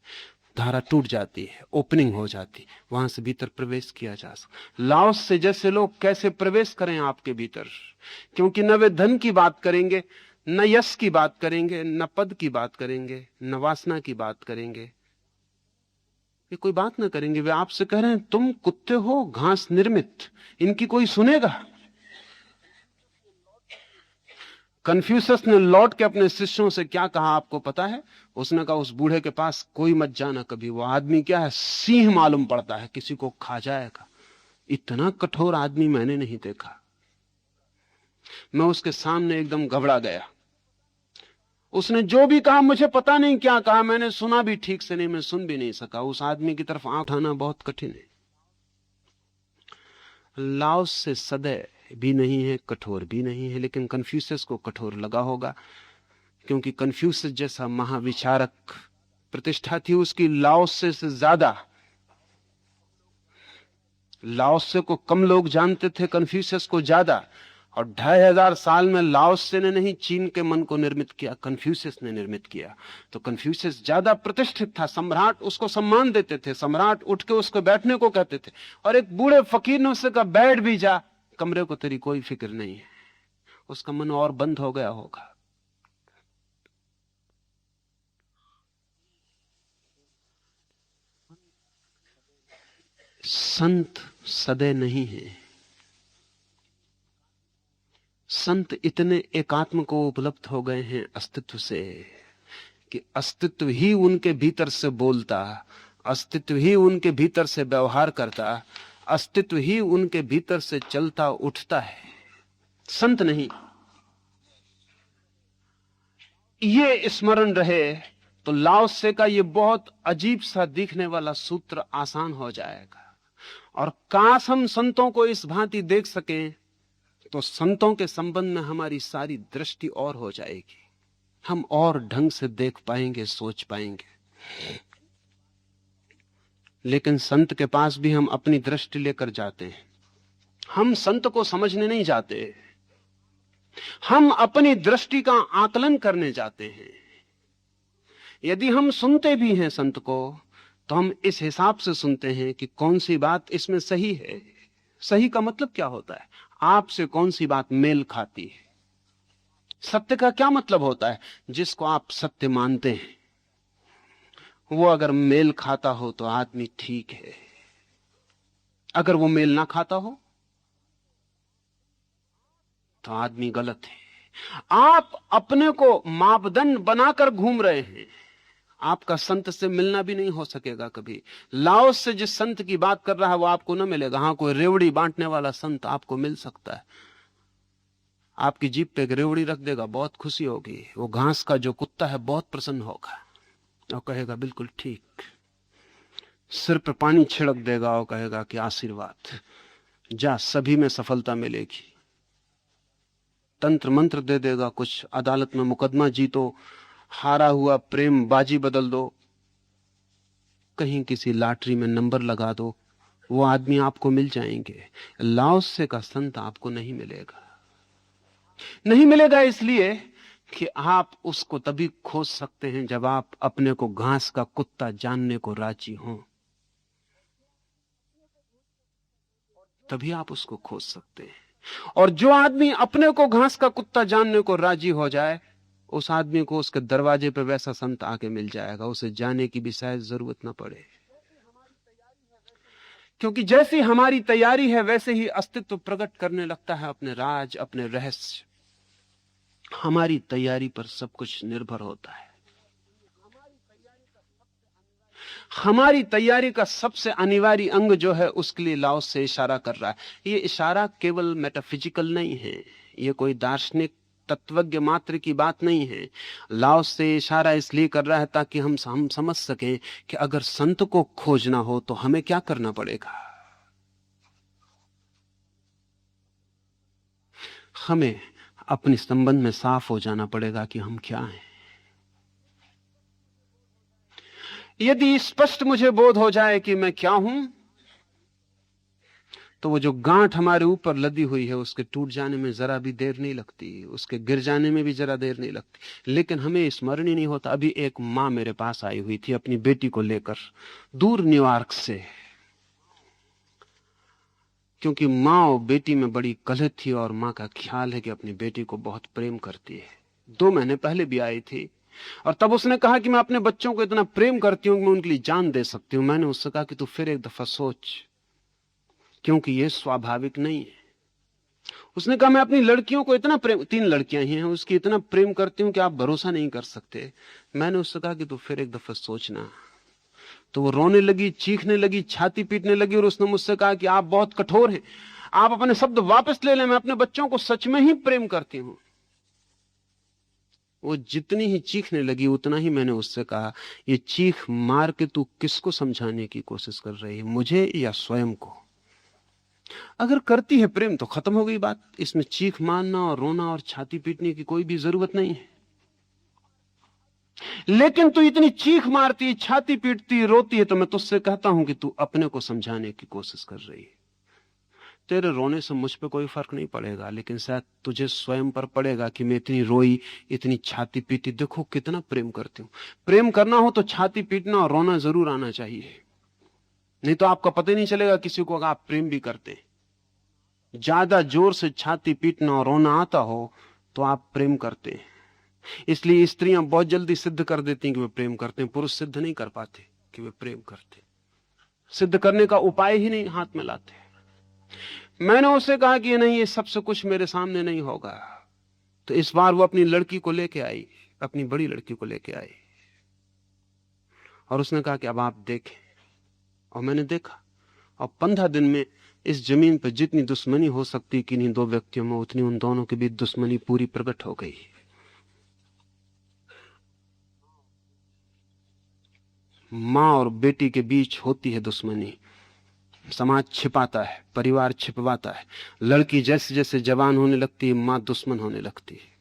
धारा टूट जाती है, ओपनिंग हो जाती, वहां से भीतर प्रवेश किया जा सकता। लाओस से जैसे लोग कैसे प्रवेश करें आपके भीतर, क्योंकि न वे धन की बात करेंगे, न यश की बात करेंगे, न पद की बात करेंगे, न वासना की बात करेंगे, ये कोई बात ना करेंगे। वे आपसे कह रहे हैं तुम कुत्ते हो घास निर्मित, इनकी कोई सुनेगा? कन्फ्यूशस ने लौट के अपने शिष्यों से क्या कहा आपको पता है? उसने कहा उस बूढ़े के पास कोई मत जाना कभी, वो आदमी क्या है, सिंह मालूम पड़ता है, किसी को खा जाएगा। इतना कठोर आदमी मैंने नहीं देखा। मैं उसके सामने एकदम घबरा गया। उसने जो भी कहा मुझे पता नहीं क्या कहा, मैंने सुना भी ठीक से नहीं, मैं सुन भी नहीं सका। उस आदमी की तरफ आंख उठाना बहुत कठिन है। लाओस से सदैव भी नहीं है, कठोर भी नहीं है, लेकिन कन्फ्यूशस को कठोर लगा होगा, क्योंकि कन्फ्यूशस जैसा महाविचारक प्रतिष्ठा थी उसकी लाओसे से ज्यादा। लाओसे को कम लोग जानते थे, कन्फ्यूशस को ज्यादा। और 2500 साल में लाओसे ने नहीं चीन के मन को निर्मित किया, कन्फ्यूशस ने निर्मित किया। तो कन्फ्यूशस ज्यादा प्रतिष्ठित था, सम्राट उसको सम्मान देते थे, सम्राट उठ के उसको बैठने को कहते थे। और एक बूढ़े फकीर ने उससे कहा बैठ भी जा, कमरे को तेरी कोई फिक्र नहीं है। उसका मन और बंद हो गया होगा। संत सदैव नहीं है। संत इतने एकात्म को उपलब्ध हो गए हैं अस्तित्व से कि अस्तित्व ही उनके भीतर से बोलता, अस्तित्व ही उनके भीतर से व्यवहार करता, अस्तित्व ही उनके भीतर से चलता उठता है, संत नहीं। ये स्मरण रहे तो लाओसे का ये बहुत अजीब सा दिखने वाला सूत्र आसान हो जाएगा। और काश हम संतों को इस भांति देख सकें तो संतों के संबंध में हमारी सारी दृष्टि और हो जाएगी, हम और ढंग से देख पाएंगे, सोच पाएंगे। लेकिन संत के पास भी हम अपनी दृष्टि लेकर जाते हैं। हम संत को समझने नहीं जाते, हम अपनी दृष्टि का आकलन करने जाते हैं। यदि हम सुनते भी हैं संत को तो हम इस हिसाब से सुनते हैं कि कौन सी बात इसमें सही है। सही का मतलब क्या होता है? आपसे कौन सी बात मेल खाती है। सत्य का क्या मतलब होता है? जिसको आप सत्य मानते हैं वो अगर मेल खाता हो तो आदमी ठीक है, अगर वो मेल ना खाता हो तो आदमी गलत है। आप अपने को मापदंड बनाकर घूम रहे हैं। आपका संत से मिलना भी नहीं हो सकेगा कभी। लाओस से जिस संत की बात कर रहा है वो आपको न मिलेगा। हाँ, कोई रेवड़ी बांटने वाला संत आपको मिल सकता है। आपकी जीप पे एक रेवड़ी रख देगा, बहुत खुशी होगी। वो घास का जो कुत्ता है बहुत प्रसन्न होगा और कहेगा बिल्कुल ठीक। सिर पे पानी छिड़क देगा और कहेगा कि आशीर्वाद, जा, सभी में सफलता मिलेगी। तंत्र मंत्र दे देगा, कुछ अदालत में मुकदमा जीतो, हारा हुआ प्रेम बाजी बदल दो, कहीं किसी लॉटरी में नंबर लगा दो, वो आदमी आपको मिल जाएंगे। लाओसे का संत आपको नहीं मिलेगा। नहीं मिलेगा इसलिए कि आप उसको तभी खोज सकते हैं जब आप अपने को घास का कुत्ता जानने को राजी हों। तभी आप उसको खोज सकते हैं। और जो आदमी अपने को घास का कुत्ता जानने को राजी हो जाए, उस आदमी को उसके दरवाजे पे वैसा संत आके मिल जाएगा, उसे जाने की भी शायद जरूरत ना पड़े। क्योंकि जैसी हमारी तैयारी है वैसे ही अस्तित्व प्रकट करने लगता है अपने राज, अपने रहस्य। हमारी तैयारी पर सब कुछ निर्भर होता है। हमारी तैयारी का सबसे अनिवार्य अंग जो है उसके लिए लाओस से इशारा कर रहा है। ये इशारा केवल मेटाफिजिकल नहीं है, ये कोई दार्शनिक तत्वज्ञ मात्र की बात नहीं है। लाओस से इशारा इसलिए कर रहा है ताकि हम समझ सकें कि अगर संत को खोजना हो तो हमें क्या करना पड़ेगा। हमें अपने संबंध में साफ हो जाना पड़ेगा कि हम क्या हैं। यदि स्पष्ट मुझे बोध हो जाए कि मैं क्या हूं, तो वो जो गांठ हमारे ऊपर लदी हुई है उसके टूट जाने में जरा भी देर नहीं लगती, उसके गिर जाने में भी जरा देर नहीं लगती। लेकिन हमें स्मरण ही नहीं होता। अभी एक मां मेरे पास आई हुई थी अपनी बेटी को लेकर, दूर न्यूयॉर्क से, क्योंकि मां और बेटी में बड़ी कलह थी और मां का ख्याल है कि अपनी बेटी को बहुत प्रेम करती है। 2 महीने पहले भी आई थी और तब उसने कहा कि मैं अपने बच्चों को इतना प्रेम करती हूं कि मैं उनके लिए जान दे सकती हूं। मैंने उससे कहा कि तू फिर एक दफा सोच, क्योंकि यह स्वाभाविक नहीं है। उसने कहा मैं अपनी लड़कियों को इतना प्रेम, 3 लड़कियां ही हैं, उसकी इतना प्रेम करती हूं कि आप भरोसा नहीं कर सकते। मैंने उससे कहा कि तू फिर एक दफा सोचना। तो वो रोने लगी, चीखने लगी, छाती पीटने लगी और उसने मुझसे कहा कि आप बहुत कठोर हैं, आप अपने शब्द वापस ले लें, मैं अपने बच्चों को सच में ही प्रेम करती हूं। वो जितनी ही चीखने लगी उतना ही मैंने उससे कहा, ये चीख मार के तू किसको समझाने की कोशिश कर रही है, मुझे या स्वयं को? अगर करती है प्रेम तो खत्म हो गई बात। इसमें चीख मारना और रोना और छाती पीटने की कोई भी जरूरत नहीं है। लेकिन तू इतनी चीख मारती, छाती पीटती, रोती है, तो मैं तुझसे कहता हूं कि तू अपने को समझाने की कोशिश कर रही है। तेरे रोने से मुझ पे कोई फर्क नहीं पड़ेगा, लेकिन शायद तुझे स्वयं पर पड़ेगा कि मैं इतनी रोई, इतनी छाती पीटी, देखो कितना प्रेम करती हूं। प्रेम करना हो तो छाती पीटना और रोना जरूर आना चाहिए, नहीं तो आपका पता ही नहीं चलेगा किसी को आप प्रेम भी करते हैं। ज्यादा जोर से छाती पीटना और रोना आता हो तो आप प्रेम करते हैं। इसलिए स्त्रियां बहुत जल्दी सिद्ध कर देती हैं कि वे प्रेम करते हैं, पुरुष सिद्ध नहीं कर पाते कि वे प्रेम करते। सिद्ध करने का उपाय ही नहीं हाथ में लाते। मैंने उससे कहा कि नहीं, ये सबसे कुछ मेरे सामने नहीं होगा। तो इस बार वो अपनी लड़की को लेके आई, अपनी बड़ी लड़की को लेके आई और उसने कहा कि अब आप देखें। और मैंने देखा और 15 दिन में इस जमीन पर जितनी दुश्मनी हो सकती किन्हीं 2 व्यक्तियों में, उतनी उन दोनों के बीच दुश्मनी पूरी प्रकट हो गई। मां और बेटी के बीच होती है दुश्मनी, समाज छिपाता है, परिवार छिपवाता है। लड़की जैसे जैसे जवान होने लगती है मां दुश्मन होने लगती है।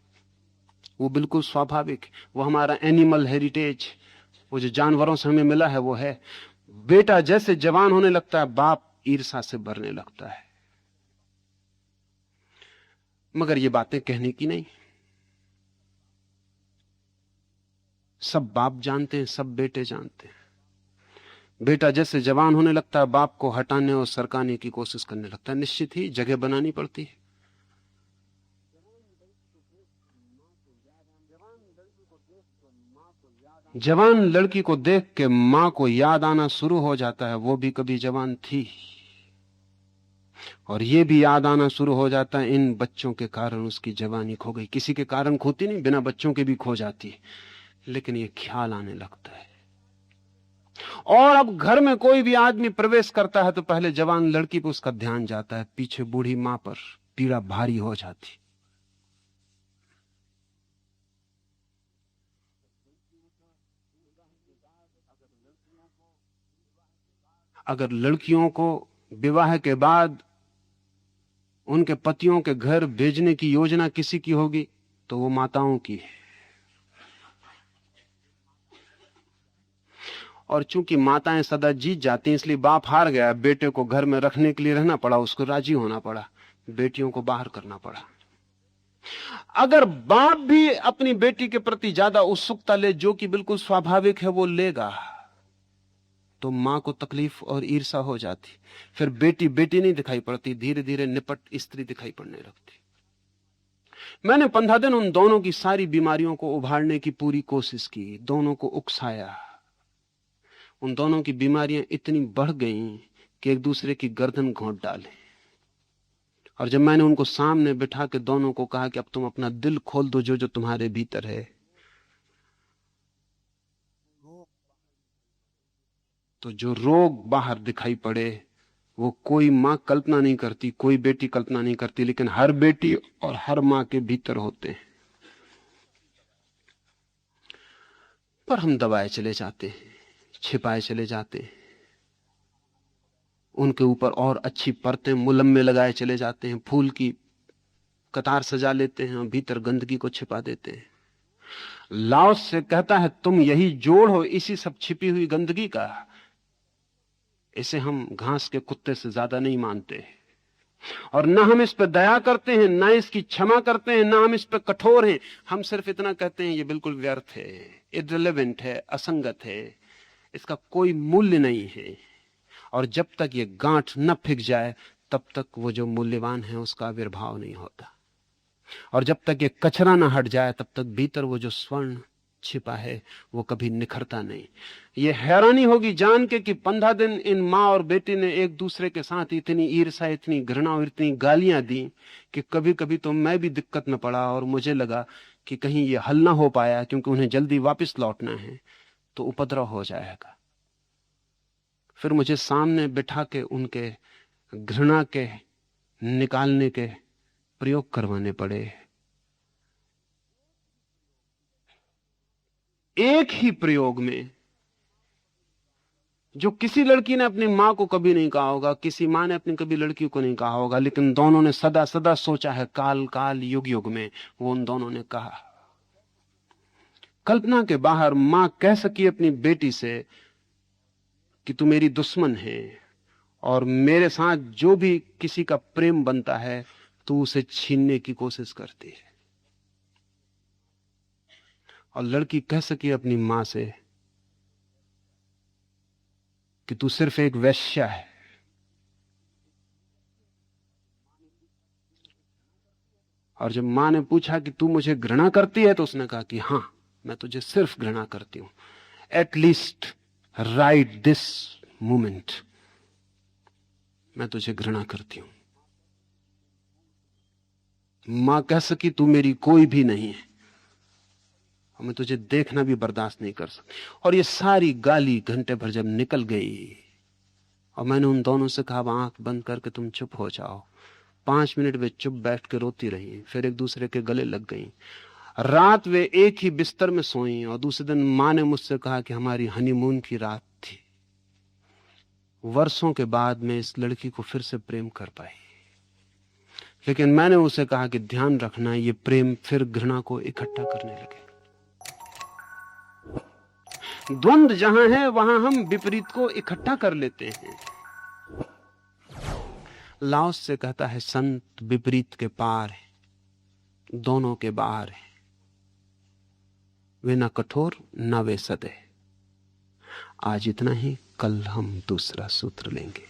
वो बिल्कुल स्वाभाविक, वो हमारा एनिमल हेरिटेज, वो जो जानवरों से हमें मिला है वो है। बेटा जैसे जवान होने लगता है बाप ईर्ष्या से भरने लगता है। मगर ये बातें कहने की नहीं, सब बाप जानते हैं, सब बेटे जानते हैं। बेटा जैसे जवान होने लगता है बाप को हटाने और सरकाने की कोशिश करने लगता है। निश्चित ही जगह बनानी पड़ती है। जवान लड़की को देख के मां को याद आना शुरू हो जाता है, वो भी कभी जवान थी। और ये भी याद आना शुरू हो जाता है, इन बच्चों के कारण उसकी जवानी खो गई। किसी के कारण खोती नहीं, बिना बच्चों के भी खो जाती है, लेकिन ये ख्याल आने लगता है। और अब घर में कोई भी आदमी प्रवेश करता है तो पहले जवान लड़की पर उसका ध्यान जाता है, पीछे बूढ़ी मां पर पीड़ा भारी हो जाती। अगर लड़कियों को विवाह के बाद उनके पतियों के घर भेजने की योजना किसी की होगी तो वो माताओं की है। और चूंकि माताएं सदा जीत जाती हैं, इसलिए बाप हार गया। बेटे को घर में रखने के लिए रहना पड़ा, उसको राजी होना पड़ा, बेटियों को बाहर करना पड़ा। अगर बाप भी अपनी बेटी के प्रति ज्यादा उत्सुकता ले, जो कि बिल्कुल स्वाभाविक है, वो लेगा, तो मां को तकलीफ और ईर्षा हो जाती। फिर बेटी बेटी नहीं दिखाई पड़ती, धीरे धीरे निपट स्त्री दिखाई पड़ने लगती। मैंने 15 दिन उन दोनों की सारी बीमारियों को उभारने की पूरी कोशिश की, दोनों को उकसाया। उन दोनों की बीमारियां इतनी बढ़ गईं कि एक दूसरे की गर्दन घोंट डाले। और जब मैंने उनको सामने बिठा के दोनों को कहा कि अब तुम अपना दिल खोल दो, जो जो तुम्हारे भीतर है, तो जो रोग बाहर दिखाई पड़े वो कोई मां कल्पना नहीं करती, कोई बेटी कल्पना नहीं करती, लेकिन हर बेटी और हर मां के भीतर होते हैं। पर हम दबाए चले जाते हैं, छिपाए चले जाते हैं, उनके ऊपर और अच्छी परतें मुलम्मे लगाए चले जाते हैं, फूल की कतार सजा लेते हैं और भीतर गंदगी को छिपा देते हैं। लाओस से कहता है तुम यही जोड़ हो इसी सब छिपी हुई गंदगी का। इसे हम घास के कुत्ते से ज्यादा नहीं मानते, और ना हम इस पर दया करते हैं, ना इसकी क्षमा करते हैं, ना हम इस पर कठोर हैं। हम सिर्फ इतना कहते हैं ये बिल्कुल व्यर्थ है, इररिलेवेंट है, असंगत है, इसका कोई मूल्य नहीं है। और जब तक ये गांठ न फिक जाए तब तक वो जो मूल्यवान है उसका आविर्भाव नहीं होता। और जब तक ये कचरा ना हट जाए तब तक भीतर वो जो स्वर्ण छिपा है वो कभी निखरता नहीं। ये हैरानी होगी जान के कि 15 दिन इन माँ और बेटी ने एक दूसरे के साथ इतनी ईर्ष्या, इतनी घृणा और इतनी गालियां दी कि कभी कभी तो मैं भी दिक्कत में पड़ा और मुझे लगा कि कहीं ये हल ना हो पाया, क्योंकि उन्हें जल्दी वापस लौटना है तो उपद्रव हो जाएगा। फिर मुझे सामने बिठा के उनके घृणा के निकालने के प्रयोग करवाने पड़े। एक ही प्रयोग में जो किसी लड़की ने अपनी मां को कभी नहीं कहा होगा, किसी मां ने अपनी कभी लड़की को नहीं कहा होगा, लेकिन दोनों ने सदा सदा सोचा है, काल काल युग युग में वो उन दोनों ने कहा। कल्पना के बाहर मां कह सकी अपनी बेटी से कि तू मेरी दुश्मन है और मेरे साथ जो भी किसी का प्रेम बनता है तू उसे छीनने की कोशिश करती है। और लड़की कह सकी अपनी मां से कि तू सिर्फ एक वेश्या है। और जब मां ने पूछा कि तू मुझे घृणा करती है तो उसने कहा कि हां, मैं तुझे सिर्फ घृणा करती हूं, एटलीस्ट राइट दिस मोमेंट मैं तुझे घृणा करती हूं। मां कह सकी तू मेरी कोई भी नहीं है और मैं तुझे देखना भी बर्दाश्त नहीं कर सकती। और ये सारी गाली घंटे भर जब निकल गई और मैंने उन दोनों से कहा आंख बंद करके तुम चुप हो जाओ, 5 मिनट वे चुप बैठ के रोती रही, फिर एक दूसरे के गले लग गई। रात वे एक ही बिस्तर में सोई और दूसरे दिन मां ने मुझसे कहा कि हमारी हनीमून की रात थी। वर्षों के बाद मैं इस लड़की को फिर से प्रेम कर पाई, लेकिन मैंने उसे कहा कि ध्यान रखना ये प्रेम फिर घृणा को इकट्ठा करने लगे। द्वंद्व जहां है वहां हम विपरीत को इकट्ठा कर लेते हैं। लाओस से कहता है संत विपरीत के पार है, दोनों के बाहर है, वे ना कठोर ना वे सदे। आज इतना ही, कल हम दूसरा सूत्र लेंगे।